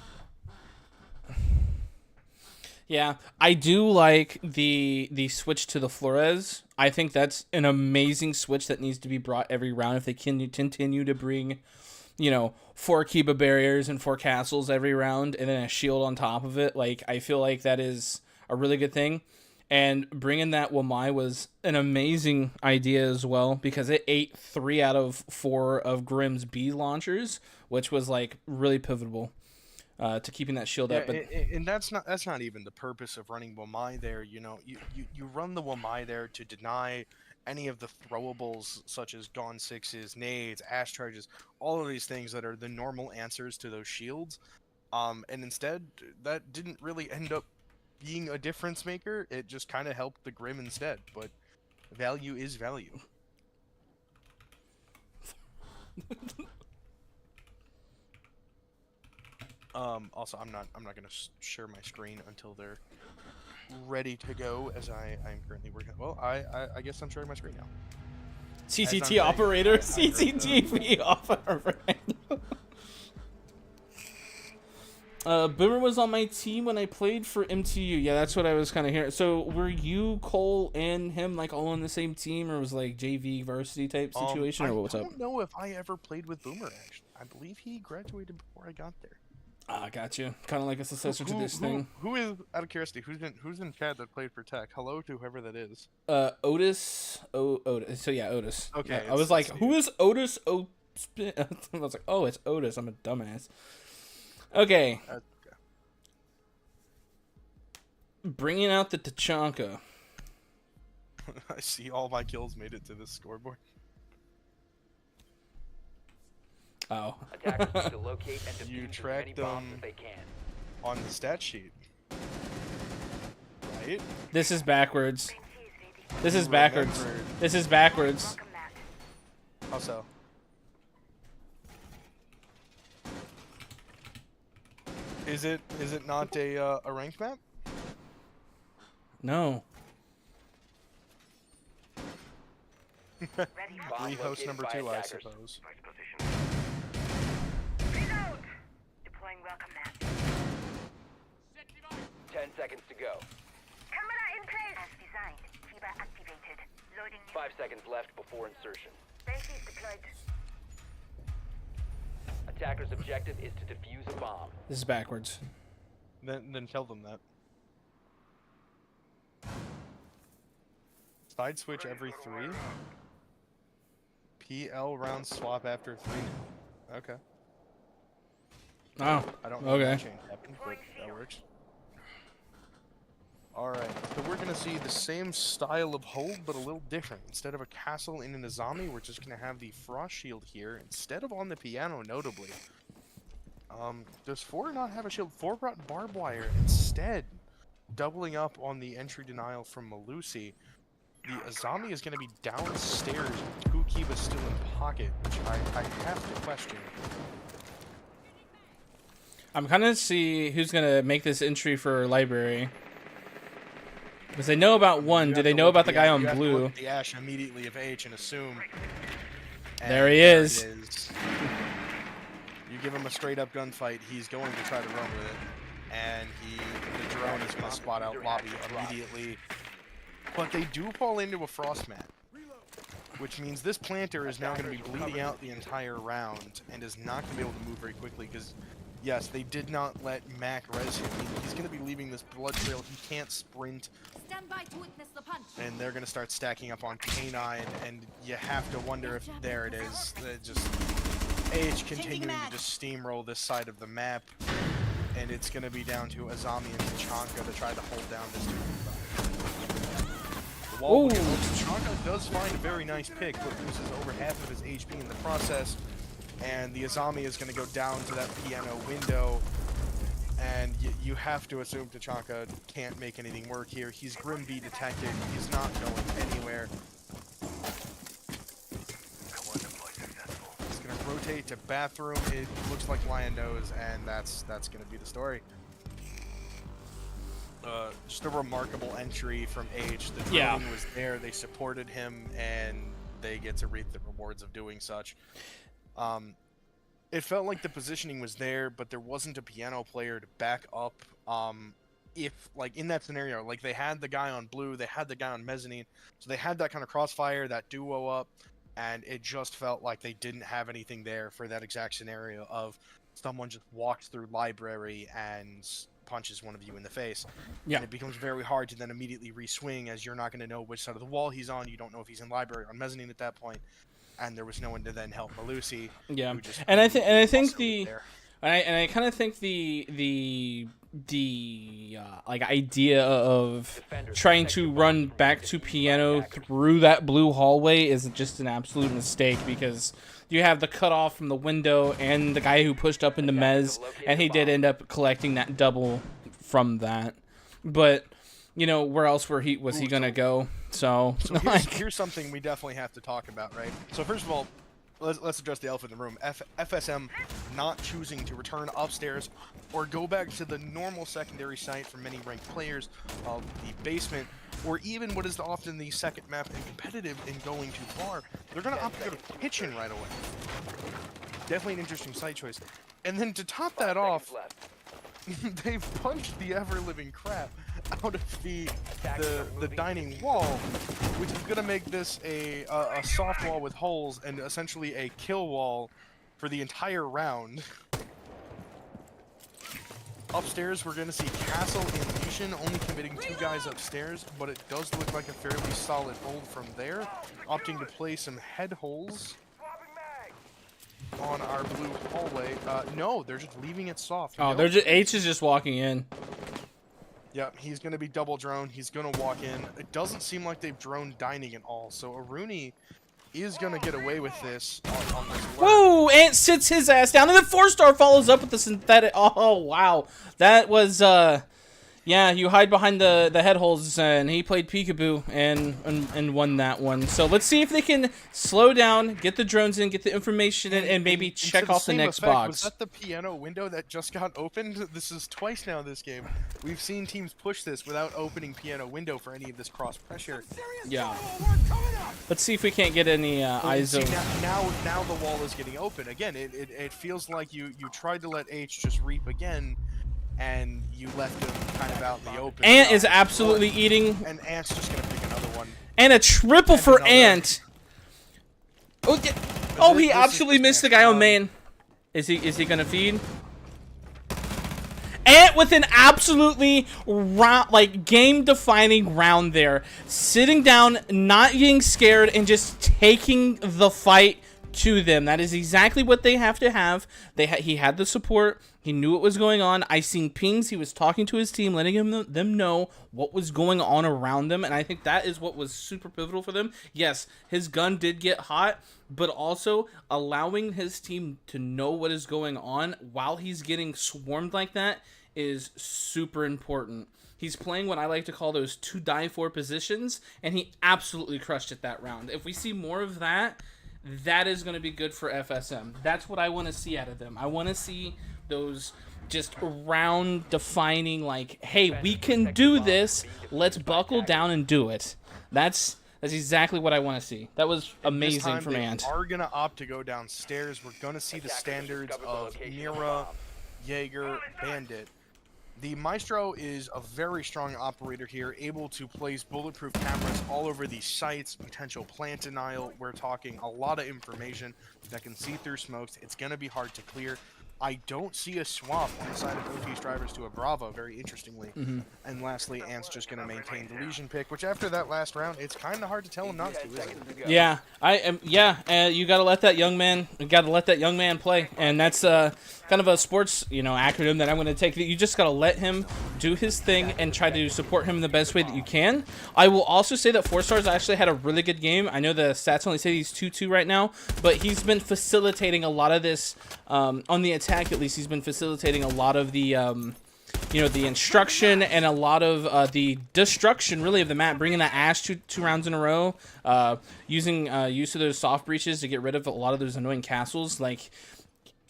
Speaker 1: Yeah, I do like the switch to the Flores. I think that's an amazing switch that needs to be brought every round if they can continue to bring, 4 Kiba barriers and 4 castles every round and then a shield on top of it. Like, I feel like that is a really good thing. And bringing that Wamai was an amazing idea as well because it ate 3 out of 4 of Grimm's B launchers, which was like really pivotal to keeping that shield up. But
Speaker 2: and that's not even the purpose of running Wamai there. You run the Wamai there to deny any of the throwables such as Dawn 6s, nades, ash charges, all of these things that are the normal answers to those shields. And instead, that didn't really end up being a difference maker. It just kind of helped the Grimm instead, but value is value. Also, I'm not gonna share my screen until they're ready to go, as I'm currently working. Well, I guess I'm sharing my screen now.
Speaker 1: CCT operator, CCTV operator. Boomer was on my team when I played for MTU. Yeah, that's what I was kind of hearing. So were you, Cole, and him like all on the same team, or was like JV varsity type situation, or what's up?
Speaker 2: I don't know if I ever played with Boomer. Actually, I believe he graduated before I got there.
Speaker 1: Ah, got you. Kind of like a successor to this thing.
Speaker 2: Who is, out of curiosity, who's in chat that played for Tech? Hello to whoever that is.
Speaker 1: Otis. Otis. So yeah, Otis.
Speaker 2: Okay.
Speaker 1: Yeah, I was like, who is Otis? I was like, oh, it's Otis. I'm a dumbass. Okay. Bringing out the Tachanka.
Speaker 2: I see all my kills made it to this scoreboard.
Speaker 1: Oh.
Speaker 8: Attackers need to locate and defuse
Speaker 2: You
Speaker 8: as
Speaker 2: track
Speaker 8: many bombs
Speaker 2: them
Speaker 8: as they can.
Speaker 2: on the stat sheet. Right?
Speaker 1: This is backwards. This is backwards. This is backwards.
Speaker 2: How so? Is it not a ranked map?
Speaker 1: No.
Speaker 2: Lead host number 2, I suppose.
Speaker 8: 10 seconds to go.
Speaker 13: Camera in place. As designed. Kiba activated. Loading.
Speaker 8: 5 seconds left before insertion.
Speaker 13: Bases deployed.
Speaker 8: Attacker's objective is to defuse a bomb.
Speaker 1: This is backwards.
Speaker 2: Then tell them that. Side switch every 3. PL round swap after 3. Okay.
Speaker 1: Oh.
Speaker 2: I don't know
Speaker 1: Okay.
Speaker 2: what change happened, but that works. Alright, so we're gonna see the same style of hold, but a little different. Instead of a castle in an Azami, we're just gonna have the frost shield here, instead of on the piano, notably. Does 4 not have a shield? 4 brought barbed wire instead, doubling up on the entry denial from Malusi. The Azami is gonna be downstairs with 2 Kibas still in pocket, which I have to question.
Speaker 1: I'm kind of see who's gonna make this entry for library. Because they know about 1. Do they know about the guy on blue?
Speaker 2: Look at the Ash immediately of H and assume.
Speaker 1: There he is.
Speaker 2: There it is. You give him a straight up gunfight, he's going to try to run with it. And the drone is going to spot out Lobby immediately. But they do fall into a frost mat. which means this planter is now going to be bleeding out the entire round and is not going to be able to move very quickly because, yes, they did not let Mac res him. He's going to be leaving this blood trail. He can't sprint.
Speaker 13: Stand by to witness the punch.
Speaker 2: And they're going to start stacking up on K9, and you have to wonder if there it is. Just AH continuing to just steamroll this side of the map, and it's going to be down to Azami and Tachanka to try to hold down this 2v5. The wall, Tachanka does find a very nice pick, but loses over half of his HP in the process, and the Azami is going to go down to that piano window. And you have to assume Tachanka can't make anything work here. He's Grim V detected. He's not going anywhere. He's going to rotate to bathroom. It looks like Lion knows, and that's going to be the story. Just a remarkable entry from H. The drone was there. They supported him, and they get to reap the rewards of doing such. It felt like the positioning was there, but there wasn't a piano player to back up. If, like, in that scenario, like, they had the guy on blue, they had the guy on mezzanine, so they had that kind of crossfire, that duo up, and it just felt like they didn't have anything there for that exact scenario of someone just walks through library and punches one of you in the face.
Speaker 1: Yeah.
Speaker 2: And it becomes very hard to then immediately re-swing, as you're not going to know which side of the wall he's on. You don't know if he's in library or on mezzanine at that point. And there was no one to then help Malusi.
Speaker 1: Yeah, and I think I kind of think the like idea of trying to run back to piano through that blue hallway is just an absolute mistake, because you have the cutoff from the window and the guy who pushed up into Mez, and he did end up collecting that double from that. But you know, where else was he gonna go? So
Speaker 2: here's something we definitely have to talk about, right? So first of all, let's address the elephant in the room. FSM not choosing to return upstairs or go back to the normal secondary site for many ranked players of the basement, or even what is often the second map in competitive in going too far. They're going to opt to go to kitchen right away. Definitely an interesting site choice. And then to top that off, they've punched the ever-living crap out of the dining wall, which is going to make this a soft wall with holes and essentially a kill wall for the entire round. Upstairs, we're going to see Castle and Legion only committing 2 guys upstairs, but it does look like a fairly solid hold from there, opting to play some head holes on our blue hallway. No, they're just leaving it soft.
Speaker 1: Oh, they're just H is just walking in.
Speaker 2: Yep, he's going to be double drone. He's going to walk in. It doesn't seem like they've droned dining at all, so Aruni is going to get away with this on this work.
Speaker 1: Whoa! Ant sits his ass down, and then 4-star follows up with the synthetic. Oh, wow. That was, yeah, you hide behind the head holes, and he played peekaboo and won that one. So let's see if they can slow down, get the drones in, get the information in, and maybe check off the next box.
Speaker 2: Was that the piano window that just got opened? This is twice now this game. We've seen teams push this without opening piano window for any of this cross pressure.
Speaker 1: Yeah. Let's see if we can't get any eyes over.
Speaker 2: Now the wall is getting open again. It feels like you tried to let H just reap again, and you left him kind of out in the open.
Speaker 1: Ant is absolutely eating.
Speaker 2: And Ant's just gonna pick another one.
Speaker 1: And a triple for Ant. Oh, oh, he absolutely missed the guy on main. Is he gonna feed? Ant with an absolutely game-defining round there, sitting down, not getting scared, and just taking the fight to them. That is exactly what they have to have. He had the support. He knew what was going on. I seen pings. He was talking to his team, letting them know what was going on around them, and I think that is what was super pivotal for them. Yes, his gun did get hot, but also allowing his team to know what is going on while he's getting swarmed like that is super important. He's playing what I like to call those to die for positions, and he absolutely crushed it that round. If we see more of that, that is going to be good for FSM. That's what I want to see out of them. I want to see those just round defining, like, hey, we can do this. Let's buckle down and do it. That's exactly what I want to see. That was amazing from Ant.
Speaker 2: They are going to opt to go downstairs. We're going to see the standards of Mira, Jaeger, Bandit. The Maestro is a very strong operator here, able to place bulletproof cameras all over these sites, potential plant denial. We're talking a lot of information that can see through smokes. It's going to be hard to clear. I don't see a swap on the side of OT's drivers to a Bravo, very interestingly. And lastly, Ant's just going to maintain the Legion pick, which after that last round, it's kind of hard to tell him not to, isn't it?
Speaker 1: Yeah, I am. Yeah, you gotta let that young man. You gotta let that young man play, and that's kind of a sports, acronym that I'm gonna take. That you just gotta let him do his thing and try to support him in the best way that you can. I will also say that 4 Stars actually had a really good game. I know the stats only say he's 2-2 right now, but he's been facilitating a lot of this on the attack. At least he's been facilitating a lot of the. The instruction and a lot of the destruction, really, of the map. Bringing that Ash two rounds in a row, using use of those soft breaches to get rid of a lot of those annoying castles. Like,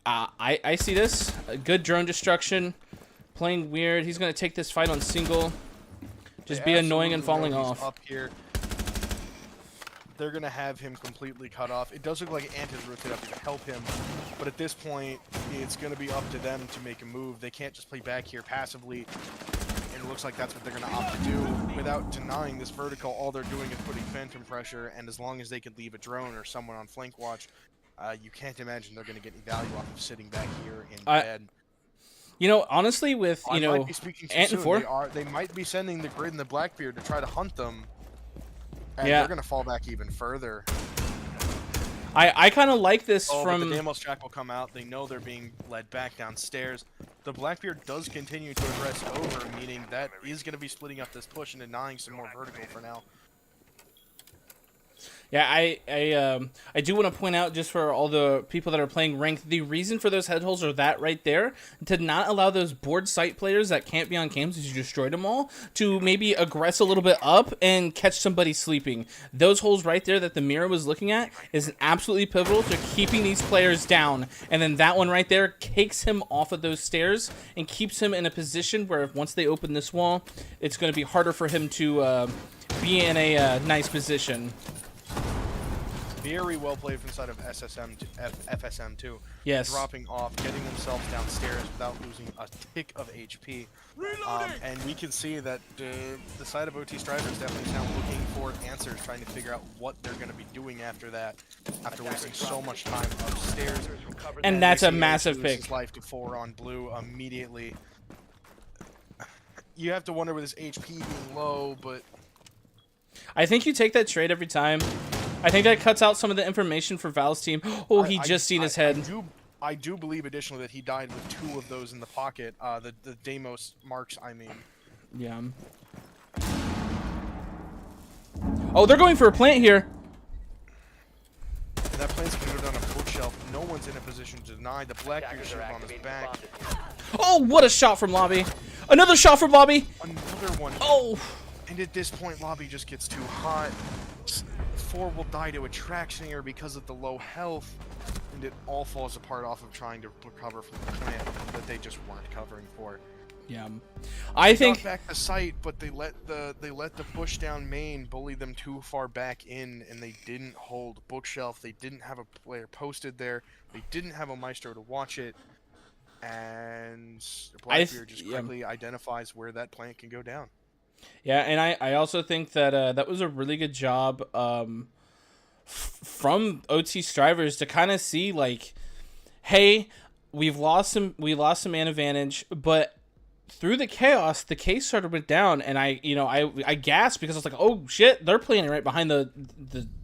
Speaker 1: I see this. A good drone destruction, playing weird. He's going to take this fight on single. Just be annoying and falling off.
Speaker 2: Up here. They're going to have him completely cut off. It does look like Ant has rotated up to help him, but at this point, it's going to be up to them to make a move. They can't just play back here passively, and it looks like that's what they're going to opt to do. Without denying this vertical, all they're doing is putting phantom pressure, and as long as they could leave a drone or someone on flank watch, you can't imagine they're going to get any value off of sitting back here in bed.
Speaker 1: Honestly, with,
Speaker 2: might be speaking too
Speaker 1: Ant and
Speaker 2: soon.
Speaker 1: 4.
Speaker 2: They might be sending the Grid and the Blackbeard to try to hunt them. And
Speaker 1: Yeah.
Speaker 2: they're going to fall back even further.
Speaker 1: I kind of like this
Speaker 2: But
Speaker 1: from...
Speaker 2: the Deimos track will come out. They know they're being led back downstairs. The Blackbeard does continue to aggress over, meaning that is going to be splitting up this push and denying some more vertical for now.
Speaker 1: Yeah, I do want to point out, just for all the people that are playing ranked, the reason for those head holes are that right there, to not allow those board site players that can't be on cams, as you destroyed them all, to maybe aggress a little bit up and catch somebody sleeping. Those holes right there that the mirror was looking at is absolutely pivotal to keeping these players down. And then that one right there takes him off of those stairs and keeps him in a position where once they open this wall, it's going to be harder for him to be in a nice position.
Speaker 2: Very well played from the side of FSM too.
Speaker 1: Yes.
Speaker 2: Dropping off, getting themselves downstairs without losing a tick of HP. And we can see that the side of OT Strider is definitely now looking for answers, trying to figure out what they're going to be doing after that, after wasting so much time upstairs.
Speaker 1: And that's a massive pick.
Speaker 2: His life to 4 on blue immediately. You have to wonder with his HP being low, but
Speaker 1: I think you take that trade every time. I think that cuts out some of the information for Val's team. Oh, he just seen his head.
Speaker 2: I do believe additionally that he died with 2 of those in the pocket. The Deimos marks, I mean.
Speaker 1: Yeah. Oh, they're going for a plant here.
Speaker 2: And that plant's gonna go down a bookshelf. No one's in a position to deny. The Blackbeard should on his back.
Speaker 1: Oh, what a shot from Lobby. Another shot from Lobby.
Speaker 2: Another one.
Speaker 1: Oh.
Speaker 2: And at this point, Lobby just gets too hot. 4 will die to a track slinger because of the low health, and it all falls apart off of trying to recover from the plant that they just weren't covering for.
Speaker 1: Yeah, I think
Speaker 2: got back the site, but they let the push down main bully them too far back in, and they didn't hold bookshelf. They didn't have a player posted there. They didn't have a Maestro to watch it, and Blackbeard just quickly identifies where that plant can go down.
Speaker 1: Yeah, and I also think that that was a really good job from OT Strivers to kind of see, like, hey, we lost some man advantage, but through the chaos, the case started went down, and I gasped because I was like, oh shit, they're playing right behind the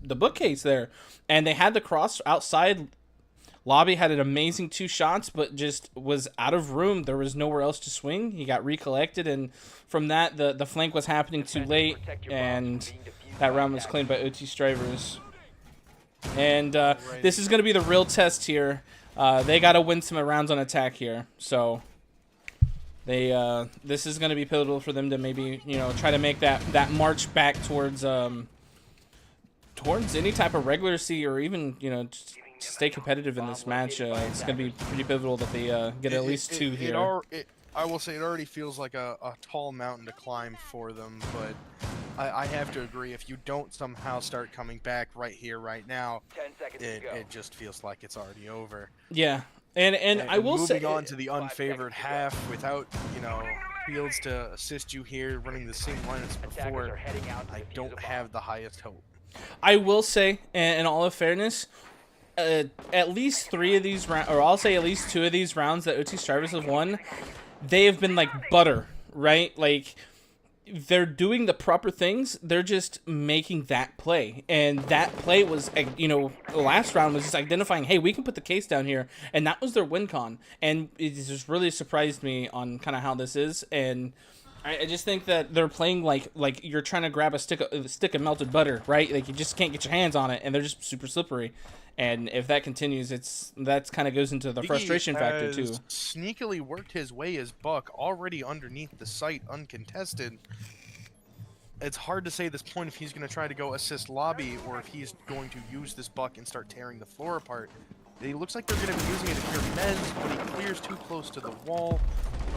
Speaker 1: bookcase there, and they had the cross outside. Lobby had an amazing 2 shots, but just was out of room. There was nowhere else to swing. He got recollected, and from that, the flank was happening too late, and that round was claimed by OT Strivers. And this is going to be the real test here. They got to win some rounds on attack here, so this is going to be pivotal for them to maybe try to make that march back towards any type of regularity, or even just stay competitive in this match. It's going to be pretty pivotal that they get at least 2 here.
Speaker 2: I will say it already feels like a tall mountain to climb for them, but I have to agree, if you don't somehow start coming back right here, right now, it just feels like it's already over.
Speaker 1: Yeah, and I will say,
Speaker 2: moving on to the unfavored half without, Fields to assist you here, running the same line as before. I don't have the highest hope.
Speaker 1: I will say, in all of fairness, at least 3 of these rounds, or I'll say at least 2 of these rounds that OT Strivers have won, they have been like butter, right? Like, they're doing the proper things. They're just making that play. And that play was, you know, the last round was just identifying, hey, we can put the case down here. And that was their win con. And it just really surprised me on kind of how this is. And I just think that they're playing like you're trying to grab a stick of melted butter, right? Like, you just can't get your hands on it. And they're just super slippery. And if that continues, that kind of goes into the frustration factor too.
Speaker 2: Sneakily worked his way as Buck already underneath the site, uncontested. It's hard to say at this point if he's going to try to go assist lobby or if he's going to use this Buck and start tearing the floor apart. It looks like they're going to be using it to clear Mez, but he clears too close to the wall.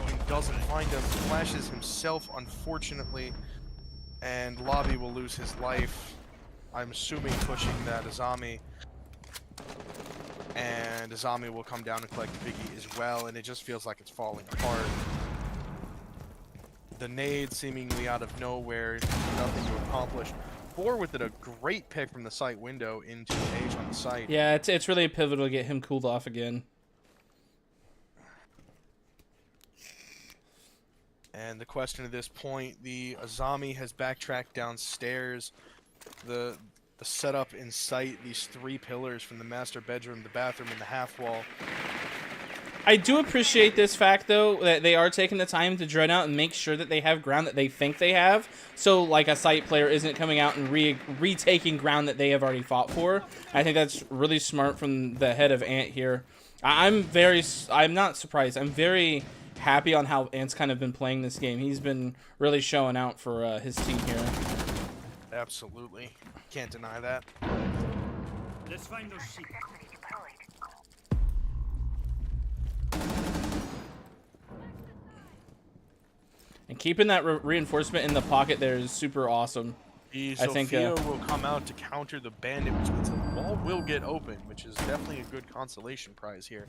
Speaker 2: He doesn't find him. Flashes himself, unfortunately, and lobby will lose his life. I'm assuming pushing that Azami. And Azami will come down and collect the Biggie as well, and it just feels like it's falling apart. The nade seemingly out of nowhere, nothing to accomplish. 4 with it, a great pick from the site window into the Age on the site.
Speaker 1: Yeah, it's really pivotal to get him cooled off again.
Speaker 2: And the question at this point, the Azami has backtracked downstairs. The setup in sight, these 3 pillars from the master bedroom, the bathroom, and the half wall.
Speaker 1: I do appreciate this fact, though, that they are taking the time to drone out and make sure that they have ground that they think they have. So, like, a site player isn't coming out and retaking ground that they have already fought for. I think that's really smart from the head of Ant here. I'm not surprised. I'm very happy on how Ant's kind of been playing this game. He's been really showing out for his team here.
Speaker 2: Absolutely. Can't deny that.
Speaker 9: Let's find those sheep.
Speaker 1: And keeping that reinforcement in the pocket there is super awesome.
Speaker 2: The
Speaker 1: I think
Speaker 2: Sophia will come out to counter the bandit, which means the wall will get open, which is definitely a good consolation prize here.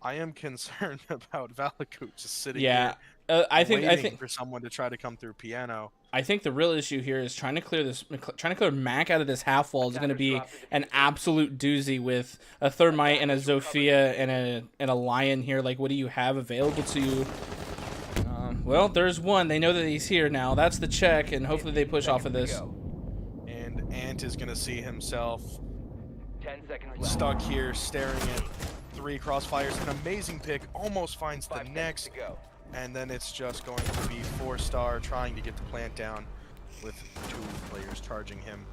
Speaker 2: I am concerned about Valakut just sitting here.
Speaker 1: I think
Speaker 2: for someone to try to come through piano.
Speaker 1: I think the real issue here is trying to clear Mac out of this half wall is going to be an absolute doozy with a Thermite and a Zofia and a Lion here. Like, what do you have available to you? Well, there's one. They know that he's here now. That's the check, and hopefully they push off of this.
Speaker 2: And Ant is going to see himself
Speaker 8: 10 seconds left.
Speaker 2: stuck here, staring at 3 crossfires. An amazing pick, almost finds the next. And then it's just going to be 4-star trying to get the plant down with 2 players charging him.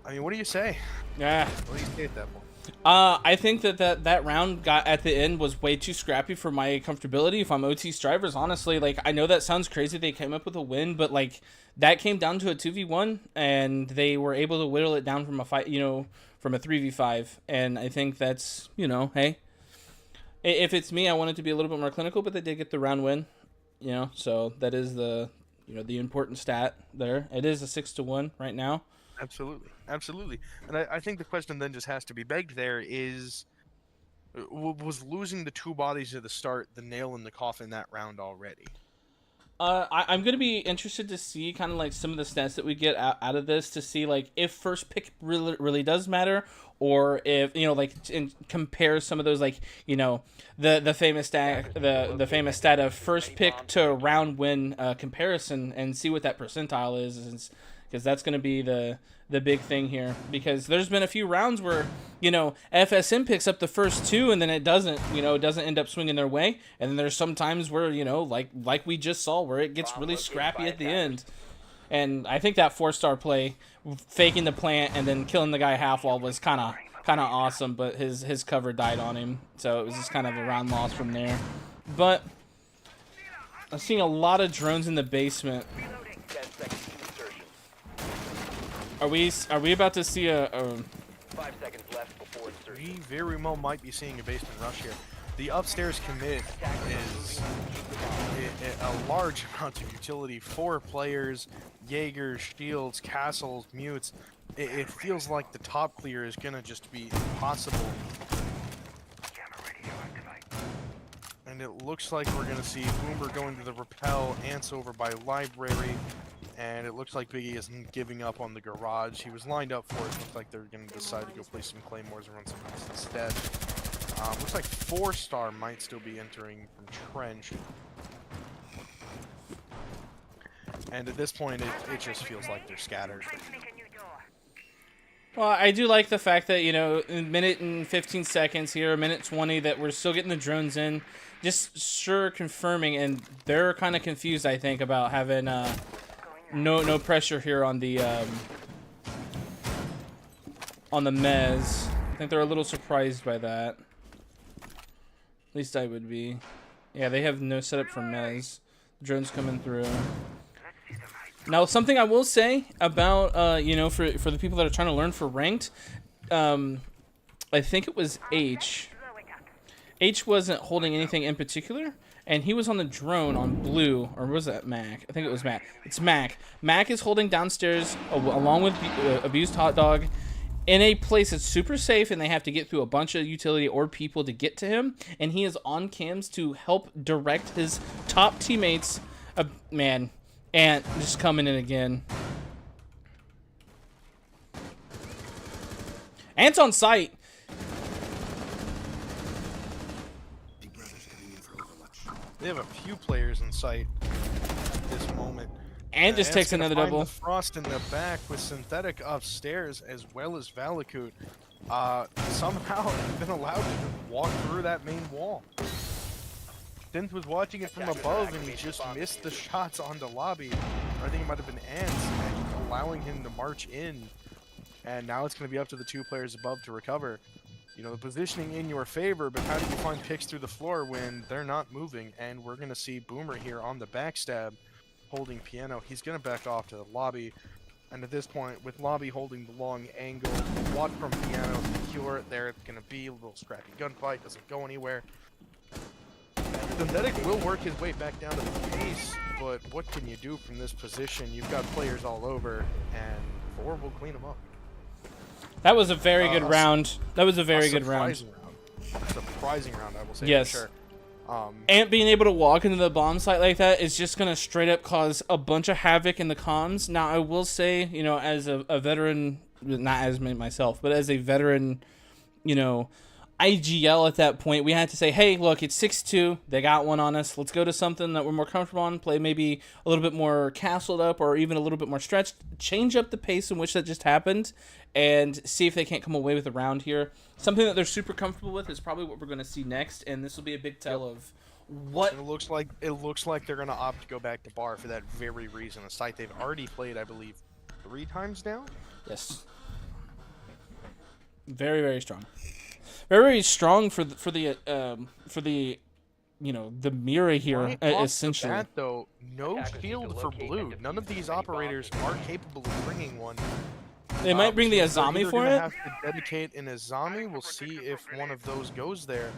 Speaker 2: I mean, what do you say?
Speaker 1: Yeah.
Speaker 2: What do you say at that point?
Speaker 1: I think that round got at the end was way too scrappy for my comfortability. If I'm OT Strivers, honestly, like, I know that sounds crazy. They came up with a win, but like that came down to a 2v1, and they were able to whittle it down from a fight, from a 3v5. And I think that's, hey, if it's me, I want it to be a little bit more clinical, but they did get the round win, so that is the important stat there. It is a 6-1 right now.
Speaker 2: Absolutely. And I think the question then just has to be begged there is, was losing the 2 bodies at the start the nail in the coffin that round already?
Speaker 1: I'm going to be interested to see kind of like some of the stats that we get out of this to see like if first pick really does matter, or if, compare some of those, like, the famous stat, the famous stat of first pick to round win comparison, and see what that percentile is, because that's going to be the big thing here. Because there's been a few rounds where, FSM picks up the first 2 and then it doesn't end up swinging their way. And then there's some times where, like we just saw, where it gets really scrappy at the end. And I think that 4-star play, faking the plant and then killing the guy half wall, was kind of awesome, but his cover died on him. So it was just kind of a round loss from there. But I'm seeing a lot of drones in the basement.
Speaker 8: 10 seconds to insertion.
Speaker 1: Are we about to see a
Speaker 8: 5 seconds left before insertion.
Speaker 2: We very well might be seeing a basement rush here. The upstairs commit is a large amount of utility. 4 players, Jaegers, shields, castles, mutes. It feels like the top clear is going to just be impossible. And And it looks like we're going to see Boomer going to the rappel, Ants over by Library, and it looks like Biggie isn't giving up on the garage. He was lined up for it. Looks like they're going to decide to go play some Claymores and run some hunts instead. Looks like 4-star might still be entering from Trench. And at this point, it just feels like they're scattered.
Speaker 1: Well, I do like the fact that, you know, in a minute and 15 seconds here, a minute 20, that we're still getting the drones in. Just sure confirming, and they're kind of confused, I think, about having no pressure here on the Mez. I think they're a little surprised by that. At least I would be. Yeah, they have no setup for Mez. Drones coming through. Now, something I will say about, you know, for the people that are trying to learn for ranked, I think it was H. H wasn't holding anything in particular, and he was on the drone on blue, or was that Mac? I think it was Mac. It's Mac. Mac is holding downstairs along with Abused Hot Dog in a place that's super safe, and they have to get through a bunch of utility or people to get to him, and he is on cams to help direct his top teammates. Man, Ant just coming in again. Ant's on site.
Speaker 2: They have a few players in sight at this moment.
Speaker 1: And just takes another double.
Speaker 2: The Frost in the back with Synthetic upstairs as well as Valakut. Somehow have been allowed to walk through that main wall. Synth was watching it from above and he just missed the shots on the lobby. I think it might have been Ants allowing him to march in. And now it's going to be up to the 2 players above to recover. You know, the positioning in your favor, but how do you find picks through the floor when they're not moving? And we're going to see Boomer here on the backstab holding Piano. He's going to back off to the lobby. And at this point, with lobby holding the long angle, watch from Piano secure. There it's going to be a little scrappy gunfight. Doesn't go anywhere. Synthetic will work his way back down to the base, but what can you do from this position? You've got players all over, and 4 will clean them up.
Speaker 1: That was a very good round. That was a very good round.
Speaker 2: Surprising round, I will say.
Speaker 1: Yes.
Speaker 2: For sure.
Speaker 1: Ant being able to walk into the bomb site like that is just going to straight up cause a bunch of havoc in the comms. Now, I will say, you know, as a veteran, not as myself, but as a veteran, you know, IGL at that point, we had to say, hey, look, it's 6-2. They got one on us. Let's go to something that we're more comfortable on, play maybe a little bit more castled up or even a little bit more stretched, change up the pace in which that just happened, and see if they can't come away with a round here. Something that they're super comfortable with is probably what we're going to see next, and this will be a big tell of what...
Speaker 2: It looks like they're going to opt to go back to bar for that very reason. A site they've already played, I believe, 3 times now?
Speaker 1: Yes. Very, very strong. Very, very strong for the you know, the mirror here,
Speaker 2: right
Speaker 1: essentially.
Speaker 2: Off the bat, though, no shield for blue. None of these operators are capable of bringing one.
Speaker 1: They might bring the
Speaker 2: so
Speaker 1: Azami for
Speaker 2: it.
Speaker 1: it.
Speaker 2: Have to dedicate an Azami. We'll see if one of those goes there,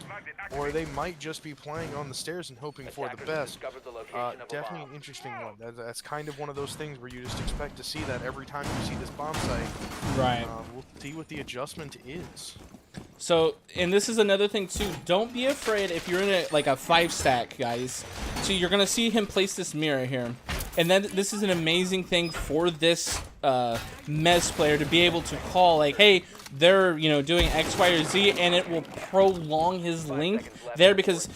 Speaker 2: or they might just be playing on the stairs and hoping for the best. Definitely an interesting one. That's kind of one of those things where you just expect to see that every time you see this bomb site.
Speaker 1: Right.
Speaker 2: We'll see what the adjustment is.
Speaker 1: So, and this is another thing too. Don't be afraid if you're in a 5-stack, guys. So you're gonna see him place this mirror here, and then this is an amazing thing for this Mez player to be able to call like, hey, they're doing X, Y, or Z, and it will prolong his link there because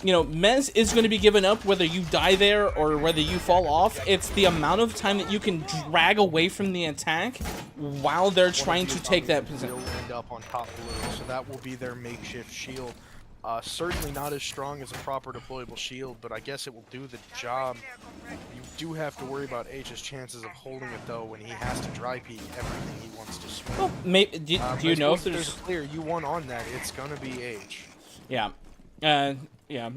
Speaker 1: Mez is going to be given up whether you die there or whether you fall off. It's the amount of time that you can drag away from the attack while they're trying to take that position.
Speaker 2: Will end up on top blue, so that will be their makeshift shield. Certainly not as strong as a proper deployable shield, but I guess it will do the job. You do have to worry about H's chances of holding it though when he has to dry peek everything he wants to swing.
Speaker 1: Well, maybe, do you know if there's
Speaker 2: a clear U1 on that? It's gonna be H.
Speaker 1: Yeah, yeah.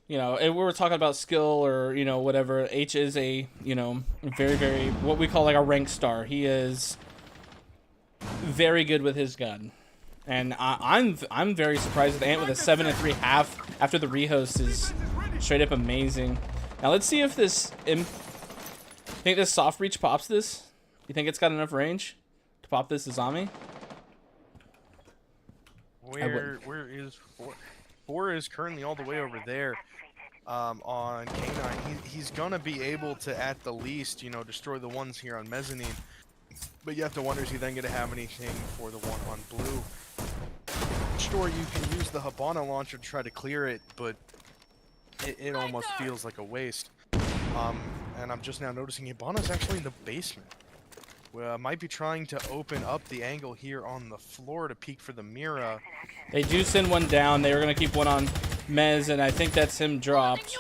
Speaker 1: We were talking about skill or whatever. H is a very, very what we call like a rank star. He is very good with his gun. And I'm very surprised that Ant with a 7-3 half after the rehost is straight up amazing. Now let's see if this think this soft reach pops this. You think it's got enough range to pop this Azami?
Speaker 2: Where is Bora is currently all the way over there on K9. He's gonna be able to, at the least, you know, destroy the ones here on Mezzanine. But you have to wonder, is he then gonna have anything for the one on Blue? Sure, you can use the Habana launcher to try to clear it, but it almost feels like a waste. And I'm just now noticing Habana's actually in the basement. Might be trying to open up the angle here on the floor to peek for the Mira.
Speaker 1: They do send one down. They were going to keep one on Mez, and I think that's him dropped.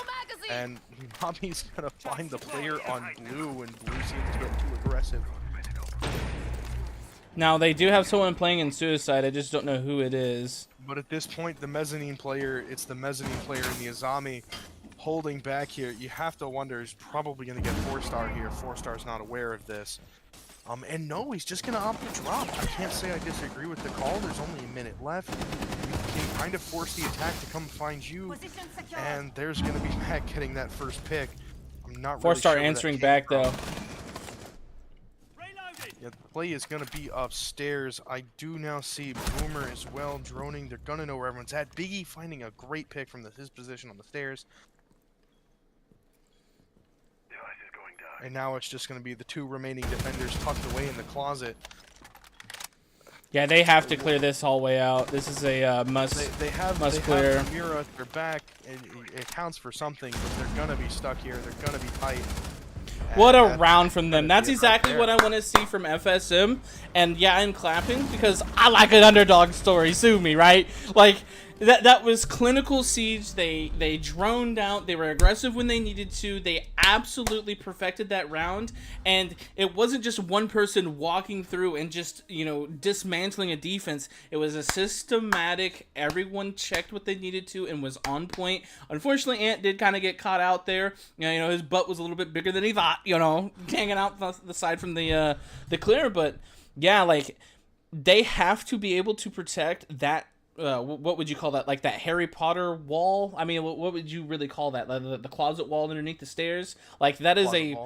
Speaker 2: And Mommy's going to find the player on Blue, and Blue seems to get too aggressive.
Speaker 1: Now, they do have someone playing in Suicide. I just don't know who it is.
Speaker 2: But at this point, the Mezzanine player, it's the Mezzanine player in the Azami holding back here. You have to wonder, he's probably going to get 4-star here. 4-star's not aware of this. And no, he's just going to opt to drop. I can't say I disagree with the call. There's only a minute left. You can kind of force the attack to come find you. And there's going to be Matt getting that first pick. I'm not really
Speaker 1: 4-star
Speaker 2: sure
Speaker 1: answering back, though.
Speaker 2: Yeah, the play is going to be upstairs. I do now see Boomer as well droning. They're going to know where everyone's at. Biggie finding a great pick from his position on the stairs. And now it's just going to be the 2 remaining defenders tucked away in the closet.
Speaker 1: Yeah, they have to clear this hallway out. This is a must clear.
Speaker 2: Have the Mira at their back, and it counts for something, but they're going to be stuck here. They're going to be tight.
Speaker 1: What a round from them. That's exactly what I want to see from FSM. And yeah, I'm clapping because I like an underdog story. Sue me, right? Like, that was clinical siege. They droned out. They were aggressive when they needed to. They absolutely perfected that round. And it wasn't just one person walking through and just, you know, dismantling a defense. It was a systematic, everyone checked what they needed to and was on point. Unfortunately, Ant did kind of get caught out there. You know, his butt was a little bit bigger than he thought, you know, hanging out the side from the clear. But yeah, like, they have to be able to protect that. What would you call that? Like that Harry Potter wall? I mean, what would you really call that? The closet wall underneath the stairs? Like that is a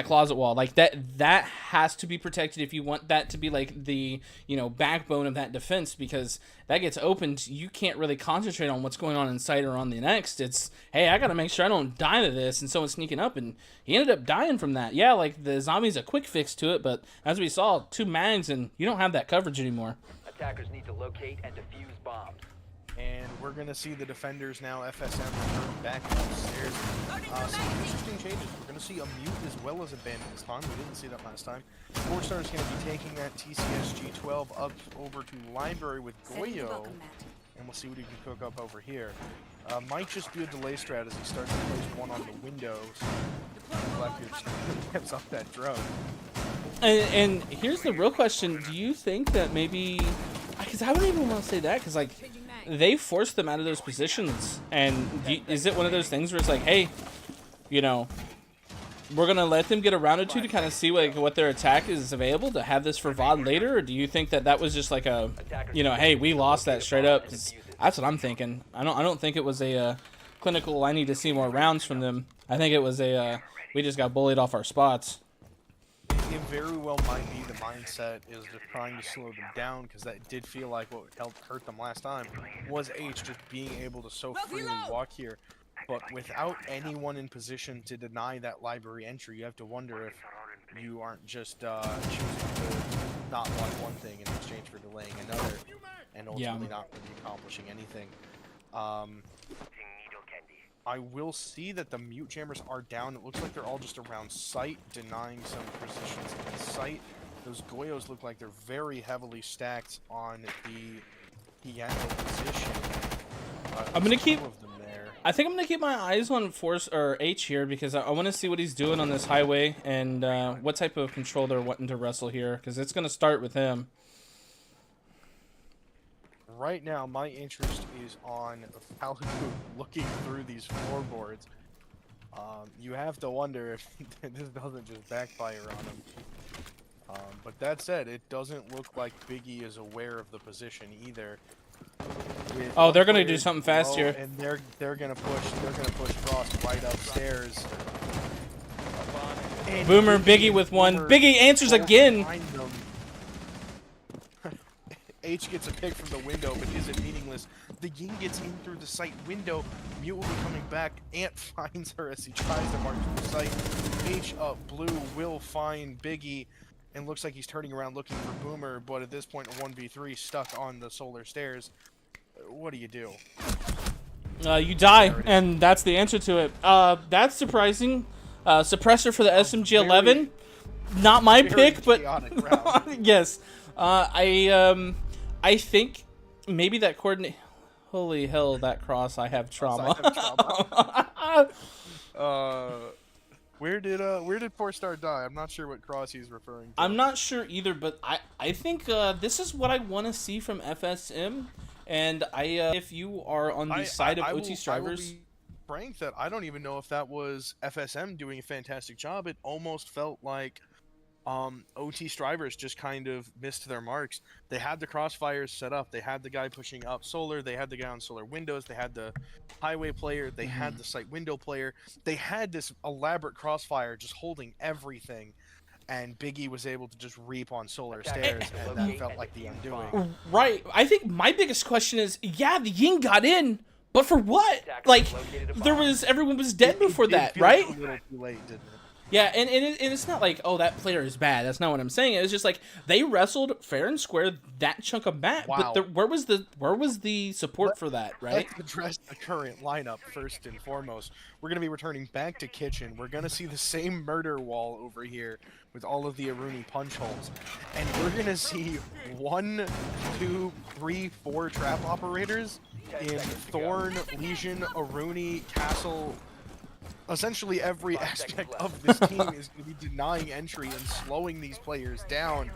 Speaker 1: closet wall. Like that has to be protected if you want that to be like the, you know, backbone of that defense, because that gets opened, you can't really concentrate on what's going on inside or on the next. It's, hey, I got to make sure I don't die to this, and someone's sneaking up, and he ended up dying from that. Yeah, like the zombie's a quick fix to it, but as we saw, 2 mags and you don't have that coverage anymore.
Speaker 8: Attackers need to locate and defuse bombs.
Speaker 2: And we're going to see the defenders now, FSM, return back upstairs. Some interesting changes. We're going to see a mute as well as a bandit this time. We didn't see that last time. 4-star is going to be taking that TCSG 12 up over to Library with Goyo. And we'll see what he can cook up over here. Might just do a delay strat as he starts to place one on the windows. Blackbeard gets up that drone.
Speaker 1: And here's the real question. Do you think that maybe... Because I wouldn't even want to say that, because, like, they forced them out of those positions. And is it one of those things where it's like, hey, you know, we're going to let them get a round or two to kind of see what their attack is available to have this for VOD later? Or do you think that was just like a, you know, hey, we lost that straight up? That's what I'm thinking. I don't think it was a clinical, I need to see more rounds from them. I think it was a, we just got bullied off our spots.
Speaker 2: It very well might be the mindset is just trying to slow them down, because that did feel like what helped hurt them last time was H just being able to so freely walk here. But without anyone in position to deny that library entry, you have to wonder if you aren't just choosing to not want one thing in exchange for delaying another, and ultimately not really accomplishing anything. I will see that the mute jammers are down. It looks like they're all just around site, denying some positions in sight. Those Goyos look like they're very heavily stacked on the piano position.
Speaker 1: I'm gonna keep. I think I'm gonna keep my eyes on H here, because I want to see what he's doing on this highway and what type of control they're wanting to wrestle here, because it's gonna start with him.
Speaker 2: Right now, my interest is on Falcon looking through these floorboards. You have to wonder if this doesn't just backfire on him. But that said, it doesn't look like Biggie is aware of the position either.
Speaker 1: Oh, they're gonna do something fast here.
Speaker 2: And they're gonna push Frost right upstairs. And
Speaker 1: Boomer, Biggie with one. Biggie answers again.
Speaker 2: H gets a pick from the window, but is it meaningless? The Ying gets in through the site window. Mute will be coming back. Ant finds her as he tries to march to the site. H up blue will find Biggie, and looks like he's turning around looking for Boomer, but at this point, a 1v3 stuck on the solar stairs. What do you do?
Speaker 1: You die, and that's the answer to it. That's surprising. Suppressor for the SMG-11. Not my pick, but yes. I think maybe that coordinate. Holy hell, that cross! I have trauma.
Speaker 2: Where did 4-star die? I'm not sure what cross he's referring to.
Speaker 1: I'm not sure either, but I think this is what I want to see from FSM. And if you are on the side of OT Strivers,
Speaker 2: I will be frank that I don't even know if that was FSM doing a fantastic job. It almost felt like OT Strivers just kind of missed their marks. They had the crossfires set up. They had the guy pushing up solar. They had the guy on solar windows. They had the highway player. They had the site window player. They had this elaborate crossfire just holding everything. And Biggie was able to just reap on solar stairs, and that felt like the undoing.
Speaker 1: Right. I think my biggest question is, yeah, the Ying got in, but for what? Like, everyone was dead before that, right?
Speaker 2: A little too late, didn't it?
Speaker 1: Yeah, and it's not like, oh, that player is bad. That's not what I'm saying. It's just like they wrestled fair and square that chunk of map, but where was the support for that, right?
Speaker 2: Let's address the current lineup first and foremost. We're going to be returning back to kitchen. We're going to see the same murder wall over here with all of the Aruni punch holes. And we're going to see 1, 2, 3, 4 trap operators in Thorn, Legion, Aruni, Castle. Essentially every aspect of this team is going to be denying entry and slowing these players down.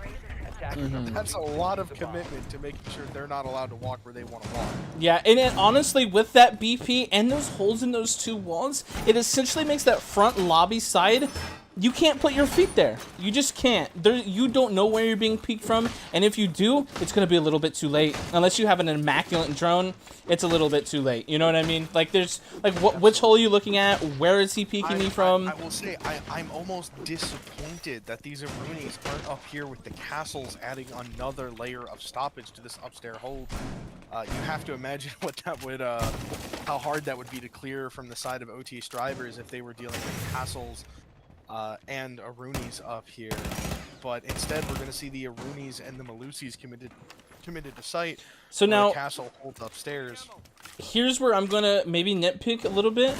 Speaker 2: That's a lot of commitment to making sure they're not allowed to walk where they want to walk.
Speaker 1: Yeah, and honestly, with that BP and those holes in those 2 walls, it essentially makes that front lobby side, you can't put your feet there. You just can't. You don't know where you're being peeked from, and if you do, it's going to be a little bit too late. Unless you have an immaculate drone, it's a little bit too late. You know what I mean? Like, there's, like, which hole are you looking at? Where is he peeking me from?
Speaker 2: I will say, I'm almost disappointed that these Arunis aren't up here with the castles adding another layer of stoppage to this upstairs hold. You have to imagine what that would, how hard that would be to clear from the side of OT Strivers if they were dealing with castles and Arunis up here. But instead, we're going to see the Arunis and the Malusis committed to site.
Speaker 1: So now,
Speaker 2: the castle holds upstairs.
Speaker 1: Here's where I'm gonna maybe nitpick a little bit.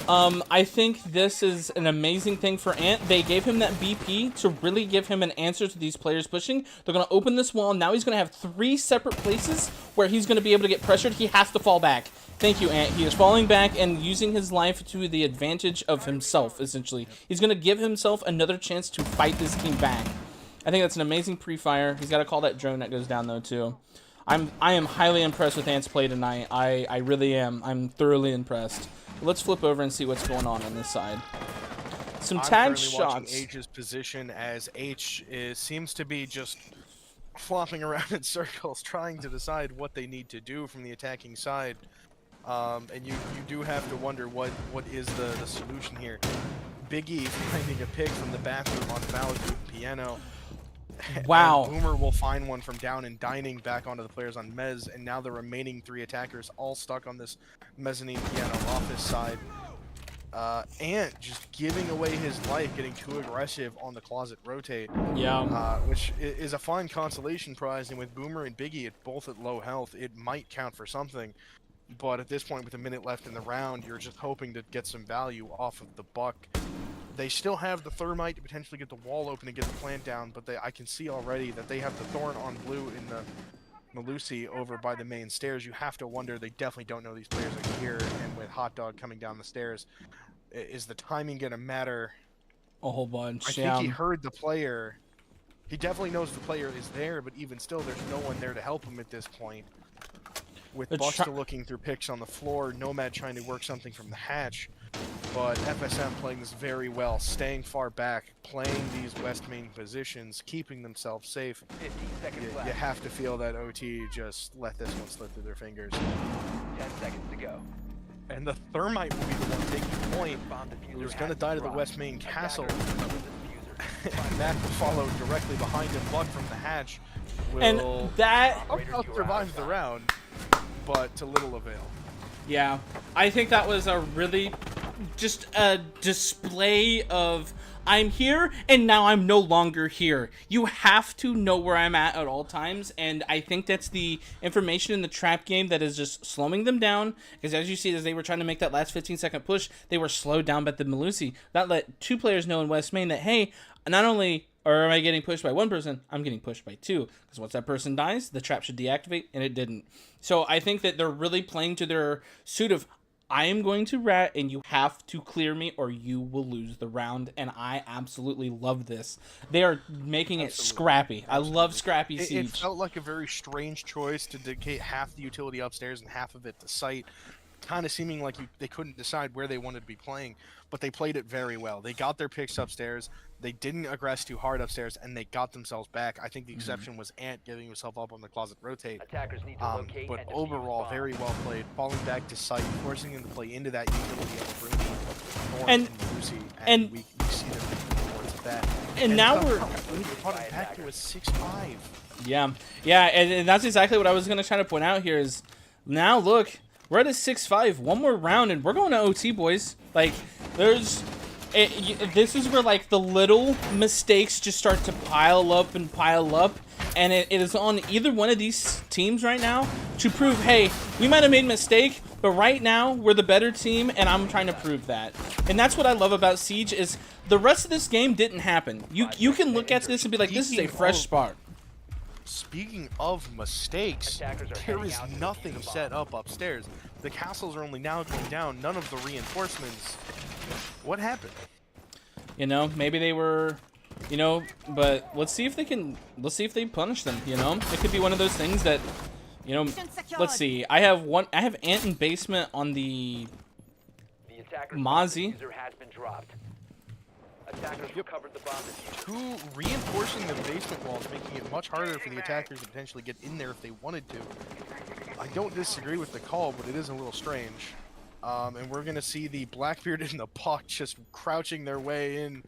Speaker 1: I think this is an amazing thing for Ant. They gave him that BP to really give him an answer to these players pushing. They're gonna open this wall. Now he's gonna have 3 separate places where he's gonna be able to get pressured. He has to fall back. Thank you, Ant. He is falling back and using his life to the advantage of himself, essentially. He's gonna give himself another chance to fight this team back. I think that's an amazing pre-fire. He's got to call that drone that goes down though too. I am highly impressed with Ant's play tonight. I really am. I'm thoroughly impressed. Let's flip over and see what's going on this side. Some tag shots.
Speaker 2: H's position as H seems to be just flopping around in circles, trying to decide what they need to do from the attacking side. And you do have to wonder what is the solution here. Biggie finding a pick from the bathroom on Malibu piano.
Speaker 1: Wow.
Speaker 2: And Boomer will find one from down and dining back onto the players on Mez, and now the remaining 3 attackers all stuck on this mezzanine piano office side. Ant just giving away his life, getting too aggressive on the closet rotate.
Speaker 1: Yeah.
Speaker 2: Which is a fine consolation prize, and with Boomer and Biggie both at low health, it might count for something. But at this point, with a minute left in the round, you're just hoping to get some value off of the buck. They still have the thermite to potentially get the wall open and get the plant down, but I can see already that they have the thorn on blue in the Malusi over by the main stairs. You have to wonder, they definitely don't know these players are here, and with Hot Dog coming down the stairs, is the timing going to matter?
Speaker 1: A whole bunch,
Speaker 2: I think he heard the player. He definitely knows the player is there, but even still, there's no one there to help him at this point. With Busta looking through picks on the floor, Nomad trying to work something from the hatch. But FSM playing this very well, staying far back, playing these west main positions, keeping themselves safe.
Speaker 8: 15 seconds left.
Speaker 2: You have to feel that OT just let this one slip through their fingers.
Speaker 8: 10 seconds to go.
Speaker 2: And the thermite will be the one taking point. Who's going to die to the west main castle. Mac will follow directly behind him. Luck from the hatch will
Speaker 1: And that
Speaker 2: somehow survive the round, but to little avail.
Speaker 1: Yeah, I think that was a really just a display of I'm here and now I'm no longer here. You have to know where I'm at all times, and I think that's the information in the trap game that is just slowing them down, because as you see, as they were trying to make that last 15-second push, they were slowed down by the Melusi. That let two players know in West Main that, hey, not only am I getting pushed by one person, I'm getting pushed by two, because once that person dies, the trap should deactivate, and it didn't. So I think that they're really playing to their suit of, I am going to rat and you have to clear me or you will lose the round, and I absolutely love this. They are making it scrappy. I love scrappy Siege.
Speaker 2: It felt like a very strange choice to dedicate half the utility upstairs and half of it to site, kind of seeming like they couldn't decide where they wanted to be playing, but they played it very well. They got their picks upstairs, they didn't aggress too hard upstairs, and they got themselves back. I think the exception was Ant giving himself up on the closet rotate.
Speaker 8: Attackers need to locate
Speaker 2: But
Speaker 8: and defuse
Speaker 2: overall,
Speaker 8: bomb.
Speaker 2: very well played, falling back to site, forcing him to play into that utility of the room.
Speaker 1: And-
Speaker 2: Lucy,
Speaker 1: and-
Speaker 2: we see them towards that.
Speaker 1: And now we're...
Speaker 2: We brought it back to a 6-5.
Speaker 1: Yeah, and that's exactly what I was going to try to point out here is, now look, we're at a 6-5, one more round, and we're going to OT, boys. Like, there's... this is where, like, the little mistakes just start to pile up, and it is on either one of these teams right now to prove, hey, we might have made a mistake, but right now, we're the better team, and I'm trying to prove that. And that's what I love about Siege, is the rest of this game didn't happen. You can look at this and be like, this is a fresh start.
Speaker 2: Speaking of mistakes,
Speaker 8: Attackers are
Speaker 2: there
Speaker 8: heading
Speaker 2: is
Speaker 8: out to
Speaker 2: nothing
Speaker 8: defuse the
Speaker 2: set up upstairs. The castles are only now going down, none of the reinforcements. What happened?
Speaker 1: You know, maybe they were, you know, but let's see if they punish them, you know? It could be one of those things that, you know, let's see. I have Ant in basement on the
Speaker 8: The attacker's
Speaker 1: Mozzie.
Speaker 8: diffuser has been dropped. Attackers recovered the bomb diffuser.
Speaker 2: Two reinforcing the basement walls, making it much harder for the attackers to potentially get in there if they wanted to. I don't disagree with the call, but it is a little strange. And we're going to see the Blackbeard and the Puck just crouching their way in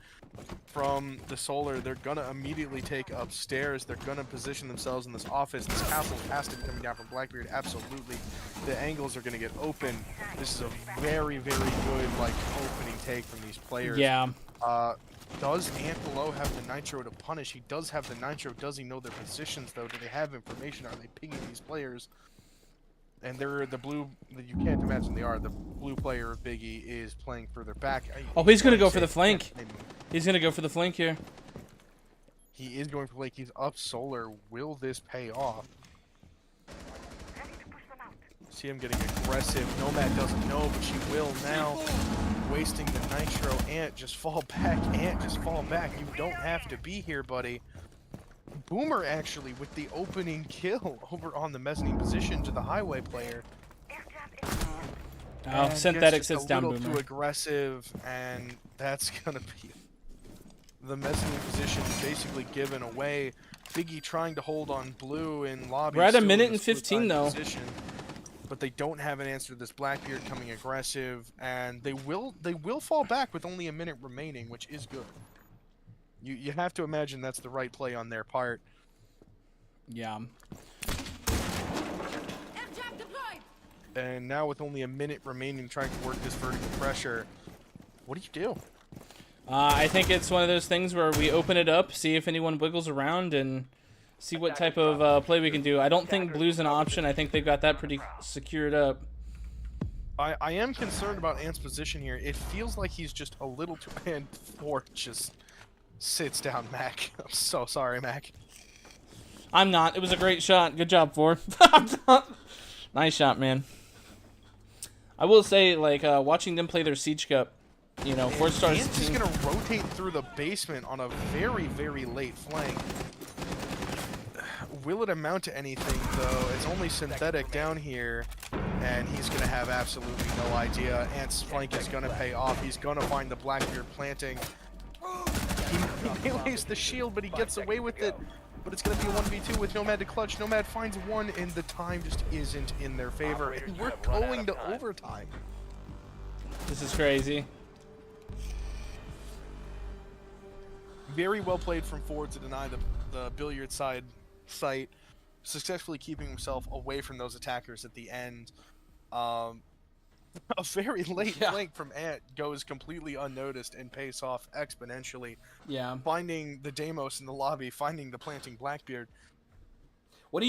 Speaker 2: from the solar. They're going to immediately take upstairs. They're going to position themselves in this office. This castle has to be coming down from Blackbeard. Absolutely. The angles are going to get open. This is a very, very good, like, opening take from these players.
Speaker 1: Yeah.
Speaker 2: Does Ant below have the Nitro to punish? He does have the Nitro. Does he know their positions, though? Do they have information? Are they pinging these players? And they're the blue... You can't imagine they are. The blue player of Biggie is playing further back.
Speaker 1: Oh, he's going to go for the flank. He's going to go for the flank here.
Speaker 2: He is going for flank. He's up solar. Will this pay off? See him getting aggressive. Nomad doesn't know, but she will now. Wasting the Nitro. Ant, just fall back. Ant, just fall back. You don't have to be here, buddy. Boomer, actually, with the opening kill over on the mezzanine position to the highway player.
Speaker 1: Oh,
Speaker 2: And
Speaker 1: synthetic
Speaker 2: gets
Speaker 1: sits
Speaker 2: just
Speaker 1: down,
Speaker 2: a little
Speaker 1: Boomer.
Speaker 2: too aggressive, and that's gonna be the mezzanine position basically given away. Biggie trying to hold on blue in lobby.
Speaker 1: We're at a
Speaker 2: still in
Speaker 1: minute
Speaker 2: the
Speaker 1: and 15
Speaker 2: split-side
Speaker 1: though.
Speaker 2: position, but they don't have an answer to this Blackbeard coming aggressive, and they will fall back with only a minute remaining, which is good. You have to imagine that's the right play on their part.
Speaker 1: Yeah.
Speaker 2: And now with only a minute remaining, trying to work this vertical pressure, what do you do?
Speaker 1: I think it's one of those things where we open it up, see if anyone wiggles around, and see what type of play we can do. I don't think blue's an option. I think they've got that pretty secured up.
Speaker 2: I am concerned about Ant's position here. It feels like he's just a little too... And Thor just sits down, Mac. I'm so sorry, Mac.
Speaker 1: I'm not. It was a great shot. Good job, Ford. Nice shot, man. I will say, like, watching them play their Siege Cup, you know, 4 stars.
Speaker 2: Ant's just going to rotate through the basement on a very, very late flank. Will it amount to anything, though? It's only synthetic down here, and he's going to have absolutely no idea. Ant's flank is going to pay off. He's going to find the Blackbeard planting. He melees the shield, but he gets away with it. But it's going to be a 1v2 with Nomad to clutch. Nomad finds one, and the time just isn't in their favor. And we're going to overtime.
Speaker 1: This is crazy.
Speaker 2: very well played from Ford to deny the billiard side site, successfully keeping himself away from those attackers at the end. A very late flank from Ant goes completely unnoticed and pays off exponentially.
Speaker 1: Yeah.
Speaker 2: Finding the Deimos in the lobby, finding the planting Blackbeard.
Speaker 1: What do?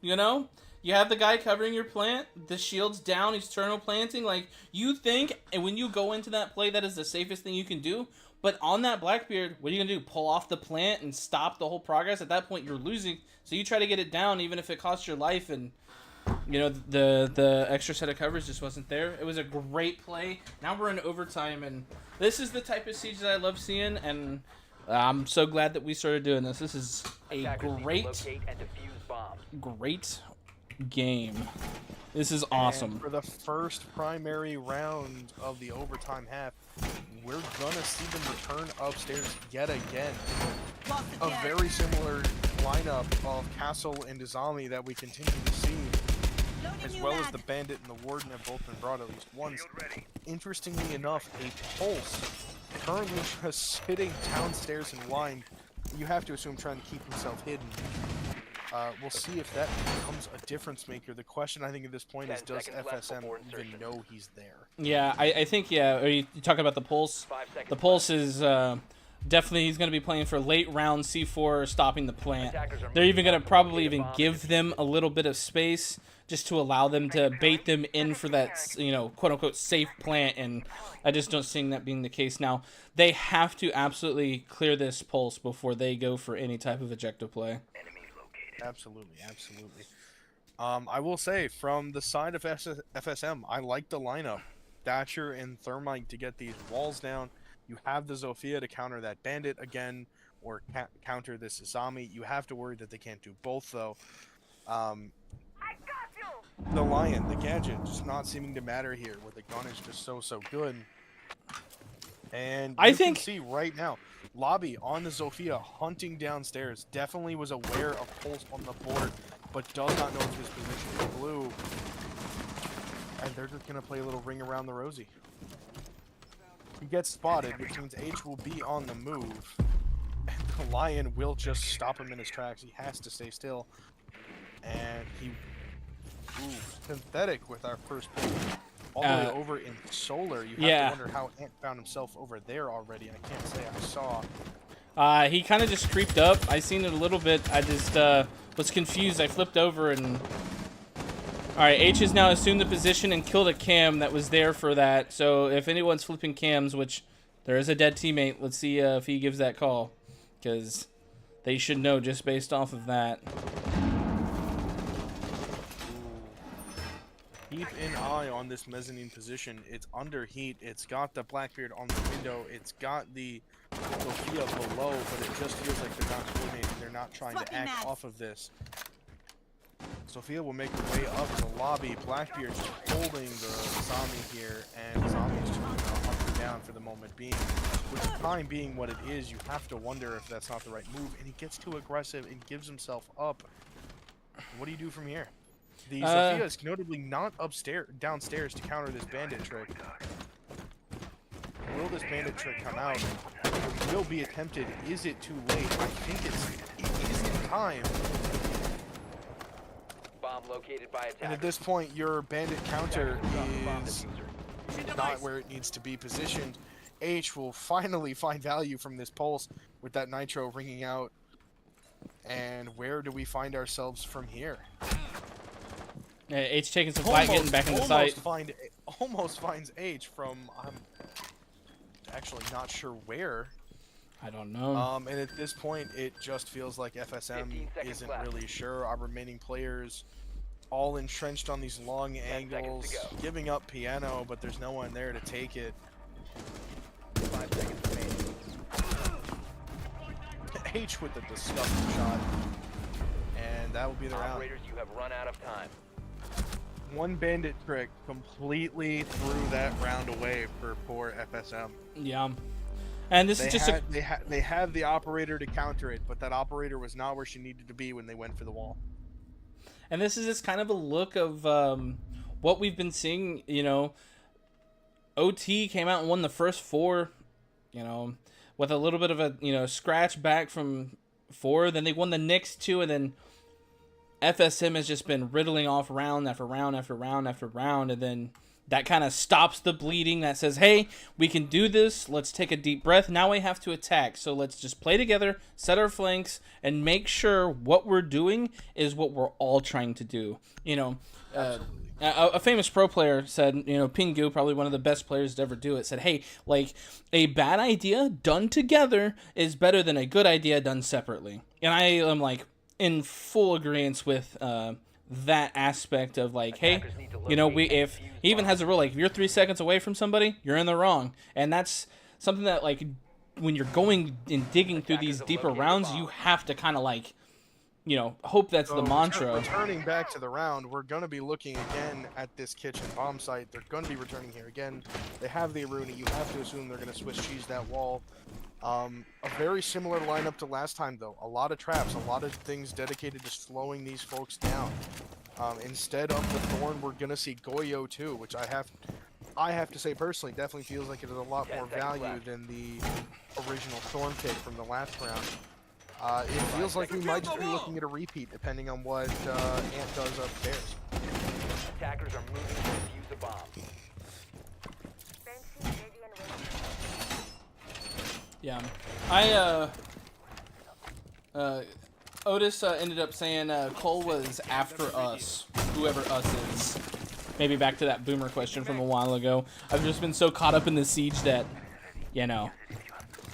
Speaker 1: You know? You have the guy covering your plant, the shield's down, he's turtle planting. Like, you think, and when you go into that play, that is the safest thing you can do. But on that Blackbeard, what are you going to do? Pull off the plant and stop the whole progress? At that point, you're losing. So you try to get it down, even if it costs your life. And, you know, the extra set of coverage just wasn't there. It was a great play. Now we're in overtime, and this is the type of siege that I love seeing. And I'm so glad that we started doing this. This is a great game. This is awesome.
Speaker 2: And for the first primary round of the overtime half, we're gonna see them return upstairs yet again. A very similar lineup of Castle and Izami that we continue to see, as well as the Bandit and the Warden have both been brought at least once. Interestingly enough, a Pulse currently just sitting downstairs in line. You have to assume trying to keep himself hidden. We'll see if that becomes a difference maker. The question I think at this point is, does FSM even know he's there?
Speaker 1: Yeah, I think, yeah. Are you talking about the Pulse? The Pulse is definitely, he's going to be playing for late round C4, stopping the plant. They're even going to probably even give them a little bit of space just to allow them to bait them in for that, you know, quote-unquote safe plant, and I just don't see that being the case now. They have to absolutely clear this Pulse before they go for any type of ejective play.
Speaker 2: Absolutely, absolutely. I will say, from the side of FSM, I like the lineup. Thatcher and Thermite to get these walls down. You have the Zofia to counter that Bandit again, or counter this Izami. You have to worry that they can't do both, though. The Lion, the Gadget, just not seeming to matter here, where the gun is just so good. And you can see right now, Lobby on the Zofia hunting downstairs, definitely was aware of Pulse on the board, but does not know his position in blue. And they're just going to play a little ring around the rosy. He gets spotted, which means H will be on the move. And the Lion will just stop him in his tracks. He has to stay still. And he... Ooh, synthetic with our first pick. All the way over in Solar. You have to wonder how Ant found himself over there already. I can't say I saw.
Speaker 1: He kind of just creeped up. I seen it a little bit. I just was confused. I flipped over and... Alright, H has now assumed the position and killed a cam that was there for that. So if anyone's flipping cams, which there is a dead teammate, let's see if he gives that call. Because they should know just based off of that.
Speaker 2: Keep an eye on this mezzanine position. It's under heat. It's got the Blackbeard on the window. It's got the Sophia below, but it just feels like they're not coordinating. They're not trying to act off of this. Sophia will make her way up to the lobby. Blackbeard just holding the zombie here, and zombie is just going to hunt her down for the moment being. With the time being what it is, you have to wonder if that's not the right move. And he gets too aggressive and gives himself up. What do you do from here? The Sophia is notably not downstairs to counter this bandit trick. Will this bandit trick come out? It will be attempted. Is it too late? I think it is in time.
Speaker 8: Bomb located by
Speaker 2: and at this point, your bandit counter is not where it needs to be positioned. H will finally find value from this pulse with that nitro ringing out. And where do we find ourselves from here?
Speaker 1: H taking some flight, getting back in the site.
Speaker 2: Almost finds H from, I'm actually not sure where.
Speaker 1: I don't know.
Speaker 2: And at this point, it just feels like FSM isn't really sure. Our remaining players all entrenched on these long angles, giving up piano, but there's no one there to take it. 5 seconds remaining. H with the disgusting shot. And that will be the round.
Speaker 8: Operators, you have run out of time.
Speaker 2: One bandit trick completely threw that round away for poor FSM.
Speaker 1: Yeah. And this is just
Speaker 2: they had the operator to counter it, but that operator was not where she needed to be when they went for the wall.
Speaker 1: And this is just kind of a look of what we've been seeing. You know, OT came out and won the first 4. You know, with a little bit of a, you know, scratch back from 4. Then they won the next 2, and then FSM has just been riddling off round after round after round after round, and then that kind of stops the bleeding. That says, hey, we can do this. Let's take a deep breath. Now we have to attack. So let's just play together, set our flanks, and make sure what we're doing is what we're all trying to do. You know, a famous pro player said, you know, Pingu, probably one of the best players to ever do it, said, hey, like, a bad idea done together is better than a good idea done separately. And I am, like, in full agreement with that aspect of, like, hey, you know, if he even has a rule, like, if you're 3 seconds away from somebody, you're in the wrong. And that's something that, like, when you're going and digging through these deeper rounds, you have to kind of, like, you know, hope that's the mantra.
Speaker 2: Returning back to the round, we're going to be looking again at this kitchen bomb site. They're going to be returning here again. They have the Aruni. You have to assume they're going to Swiss cheese that wall. A very similar lineup to last time, though. A lot of traps, a lot of things dedicated to slowing these folks down. Instead of the Thorn, we're going to see Goyo too, which I have to say personally definitely feels like it is a lot more value than the original Thorn pick from the last round. It feels like we might just be looking at a repeat, depending on what Ant does upstairs.
Speaker 8: Attackers are moving to defuse the bomb.
Speaker 1: Yeah, Otis ended up saying Cole was after us, whoever us is. Maybe back to that boomer question from a while ago. I've just been so caught up in the siege that, you know.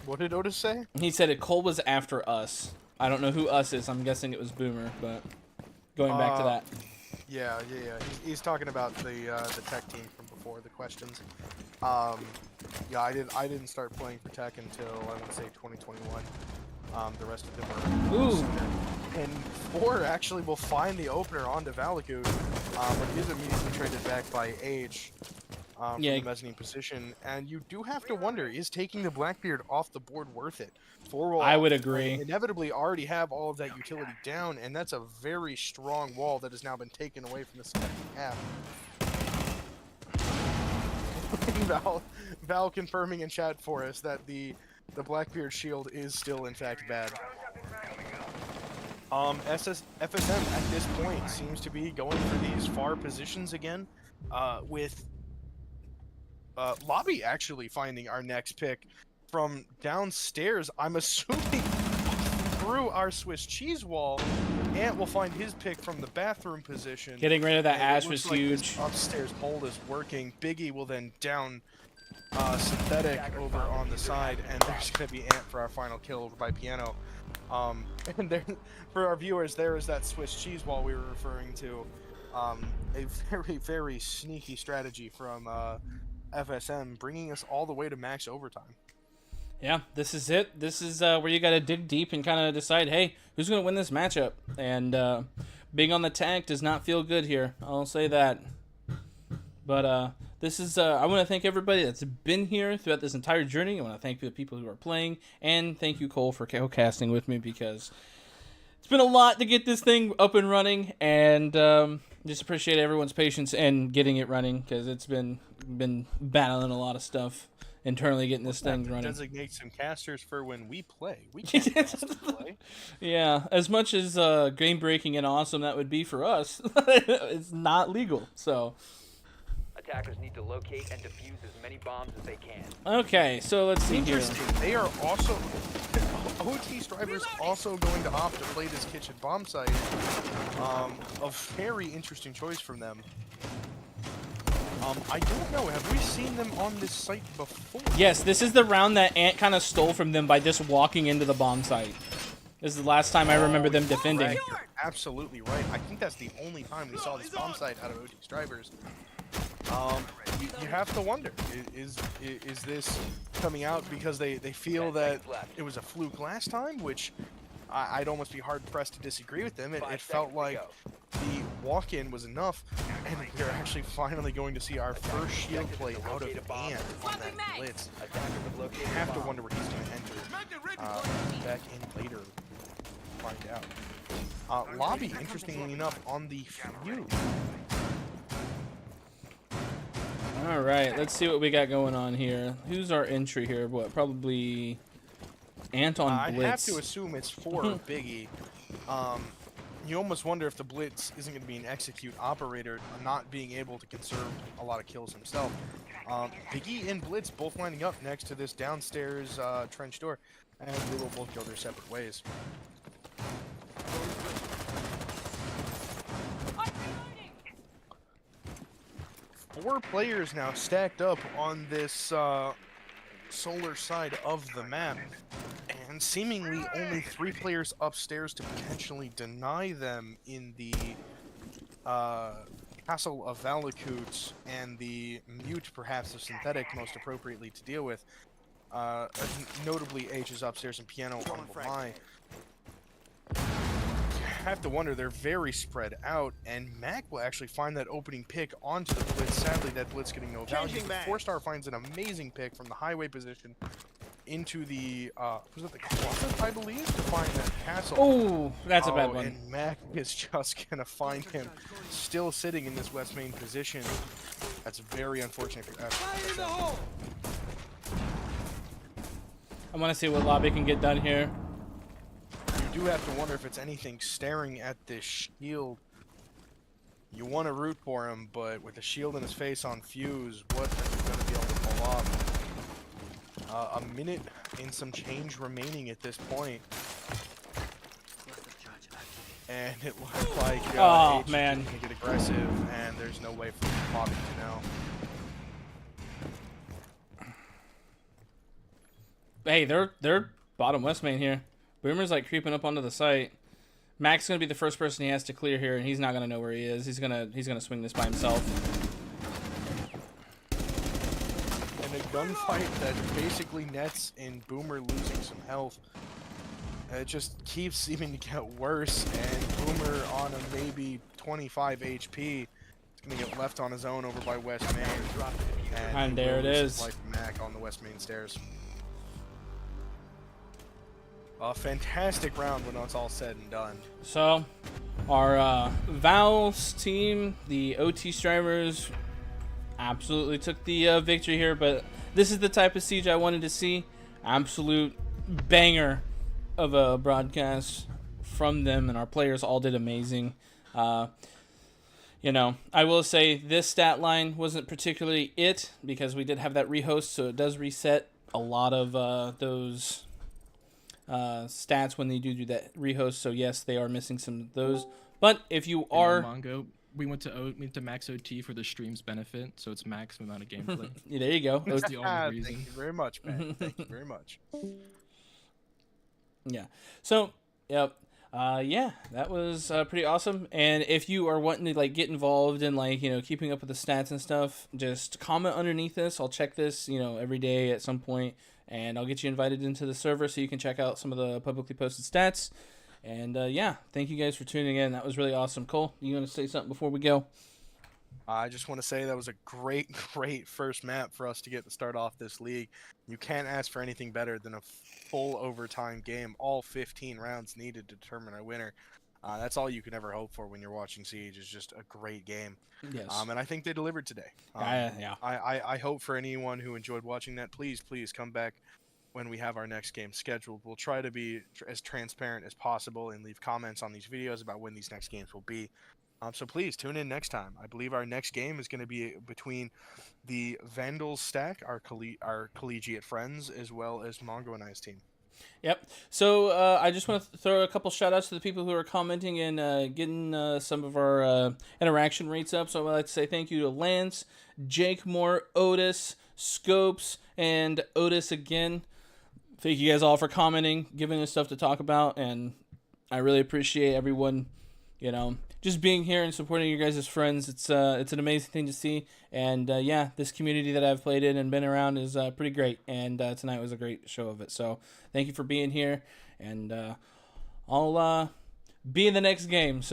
Speaker 2: What did Otis say?
Speaker 1: He said Cole was after us. I don't know who us is. I'm guessing it was Boomer, but going back to that.
Speaker 2: Yeah. He's talking about the tech team from before the questions. Yeah, I didn't start playing for tech until I would say 2021. The rest of them were.
Speaker 1: Ooh.
Speaker 2: And 4 actually will find the opener onto Valakut, but he is immediately traded back by Age. From the mezzanine position, and you do have to wonder, is taking the Blackbeard off the board worth it? 4 will
Speaker 1: I would agree.
Speaker 2: Inevitably already have all of that utility down, and that's a very strong wall that has now been taken away from the second half. Val confirming in chat for us that the Blackbeard shield is still in fact bad. FSM at this point seems to be going for these far positions again, with Lobby actually finding our next pick from downstairs. I'm assuming through our Swiss cheese wall. Ant will find his pick from the bathroom position.
Speaker 1: Getting rid of that ash was
Speaker 2: like
Speaker 1: huge.
Speaker 2: Upstairs hold is working. Biggie will then down Synthetic over on the side, and there's going to be Ant for our final kill over by Piano. And there, for our viewers, there is that Swiss cheese wall we were referring to. A very, very sneaky strategy from FSM, bringing us all the way to max overtime.
Speaker 1: Yeah, this is it. This is where you got to dig deep and kind of decide, hey, who's going to win this matchup? And being on the tank does not feel good here. I'll say that. But this is, I want to thank everybody that's been here throughout this entire journey. I want to thank the people who are playing, and thank you, Cole, for co-casting with me, because it's been a lot to get this thing up and running, and just appreciate everyone's patience and getting it running, because it's been battling a lot of stuff internally, getting this thing running.
Speaker 2: Designate some casters for when we play. We can't cast to play.
Speaker 1: Yeah, as much as game breaking and awesome that would be for us, it's not legal. So
Speaker 8: attackers need to locate and defuse as many bombs as they can.
Speaker 1: Okay, so let's see here.
Speaker 2: They are also OT Strivers also going to opt to play this kitchen bomb site. A very interesting choice from them. I don't know. Have we seen them on this site before?
Speaker 1: Yes, this is the round that Ant kind of stole from them by just walking into the bomb site. This is the last time I remember them defending.
Speaker 2: Right. You're absolutely right. I think that's the only time we saw this bomb site out of OT Strivers. You have to wonder, is this coming out because they feel that it was a fluke last time, which I'd almost be hard-pressed to disagree with them. It felt like the walk-in was enough, and we're actually finally going to see our first shield play out of Ant on that blitz. You have to wonder where he's going to enter. Back in later, find out. Lobby, interestingly enough, on the feud.
Speaker 1: All right, let's see what we got going on here. Who's our entry here? What, probably Ant on
Speaker 2: I have
Speaker 1: Blitz.
Speaker 2: to assume it's for Biggie. You almost wonder if the Blitz isn't going to be an execute operator, not being able to conserve a lot of kills himself. Biggie and Blitz both lining up next to this downstairs trench door, and they will both go their separate ways. 4 players now stacked up on this solar side of the map, and seemingly only 3 players upstairs to potentially deny them in the Castle of Valakut and the Mute, perhaps, of Synthetic, most appropriately to deal with. Notably, H is upstairs and Piano on the line. Have to wonder, they're very spread out, and Mac will actually find that opening pick onto the Blitz. Sadly, that Blitz getting no value. 4-star finds an amazing pick from the highway position into the was it the closet, I believe, to find that castle.
Speaker 1: Oh, that's a bad one.
Speaker 2: And Mac is just gonna find him still sitting in this west main position. That's very unfortunate for us.
Speaker 1: I want to see what Lobby can get done here.
Speaker 2: You do have to wonder if it's anything staring at this shield. You want to root for him, but with the shield in his face on Fuse, what are you going to be able to pull off? A minute and some change remaining at this point. And it looks like
Speaker 1: oh
Speaker 2: H
Speaker 1: man,
Speaker 2: is going to get aggressive, and there's no way for Bobby to know.
Speaker 1: Hey, they're bottom west main here. Boomer's like creeping up onto the site. Mac's gonna be the first person he has to clear here, and he's not gonna know where he is. He's gonna swing this by himself.
Speaker 2: And a gunfight that basically nets in Boomer losing some health. It just keeps seeming to get worse, and Boomer on a maybe 25 HP is gonna get left on his own over by West Main.
Speaker 1: And there it is.
Speaker 2: Life Mac on the West Main stairs. A fantastic round when it's all said and done.
Speaker 1: So, our Val's team, the OT Strivers, absolutely took the victory here. But this is the type of siege I wanted to see. Absolute banger of a broadcast from them, and our players all did amazing. You know, I will say this stat line wasn't particularly it, because we did have that rehost, so it does reset a lot of those stats when they do that rehost. So yes, they are missing some of those. But if you are
Speaker 7: Mongo, we went to Max OT for the stream's benefit, so it's max amount of gameplay.
Speaker 1: Yeah, there you go.
Speaker 7: That's the only reason.
Speaker 2: Thank you very much, man. Thank you very much.
Speaker 1: Yeah. So, yep. Yeah, that was pretty awesome. And if you are wanting to like get involved in like, you know, keeping up with the stats and stuff, just comment underneath this. I'll check this, you know, every day at some point, and I'll get you invited into the server so you can check out some of the publicly posted stats. And yeah, thank you guys for tuning in. That was really awesome. Cole, you want to say something before we go?
Speaker 2: I just want to say that was a great first map for us to get to start off this league. You can't ask for anything better than a full overtime game. All 15 rounds needed to determine our winner. That's all you can ever hope for when you're watching Siege, is just a great game.
Speaker 1: Yes.
Speaker 2: And I think they delivered today.
Speaker 1: Yeah.
Speaker 2: I hope for anyone who enjoyed watching that, please come back when we have our next game scheduled. We'll try to be as transparent as possible and leave comments on these videos about when these next games will be. So please tune in next time. I believe our next game is going to be between the Vandals stack, our collegiate friends, as well as Mongo and I's team.
Speaker 1: Yep. So I just want to throw a couple shout outs to the people who are commenting and getting some of our interaction rates up. So I would like to say thank you to Lance, Jake Moore, Otis, Scopes, and Otis again. Thank you guys all for commenting, giving us stuff to talk about, and I really appreciate everyone, you know, just being here and supporting you guys as friends. It's an amazing thing to see, and yeah, this community that I've played in and been around is pretty great, and tonight was a great show of it. So thank you for being here, and I'll be in the next game. So.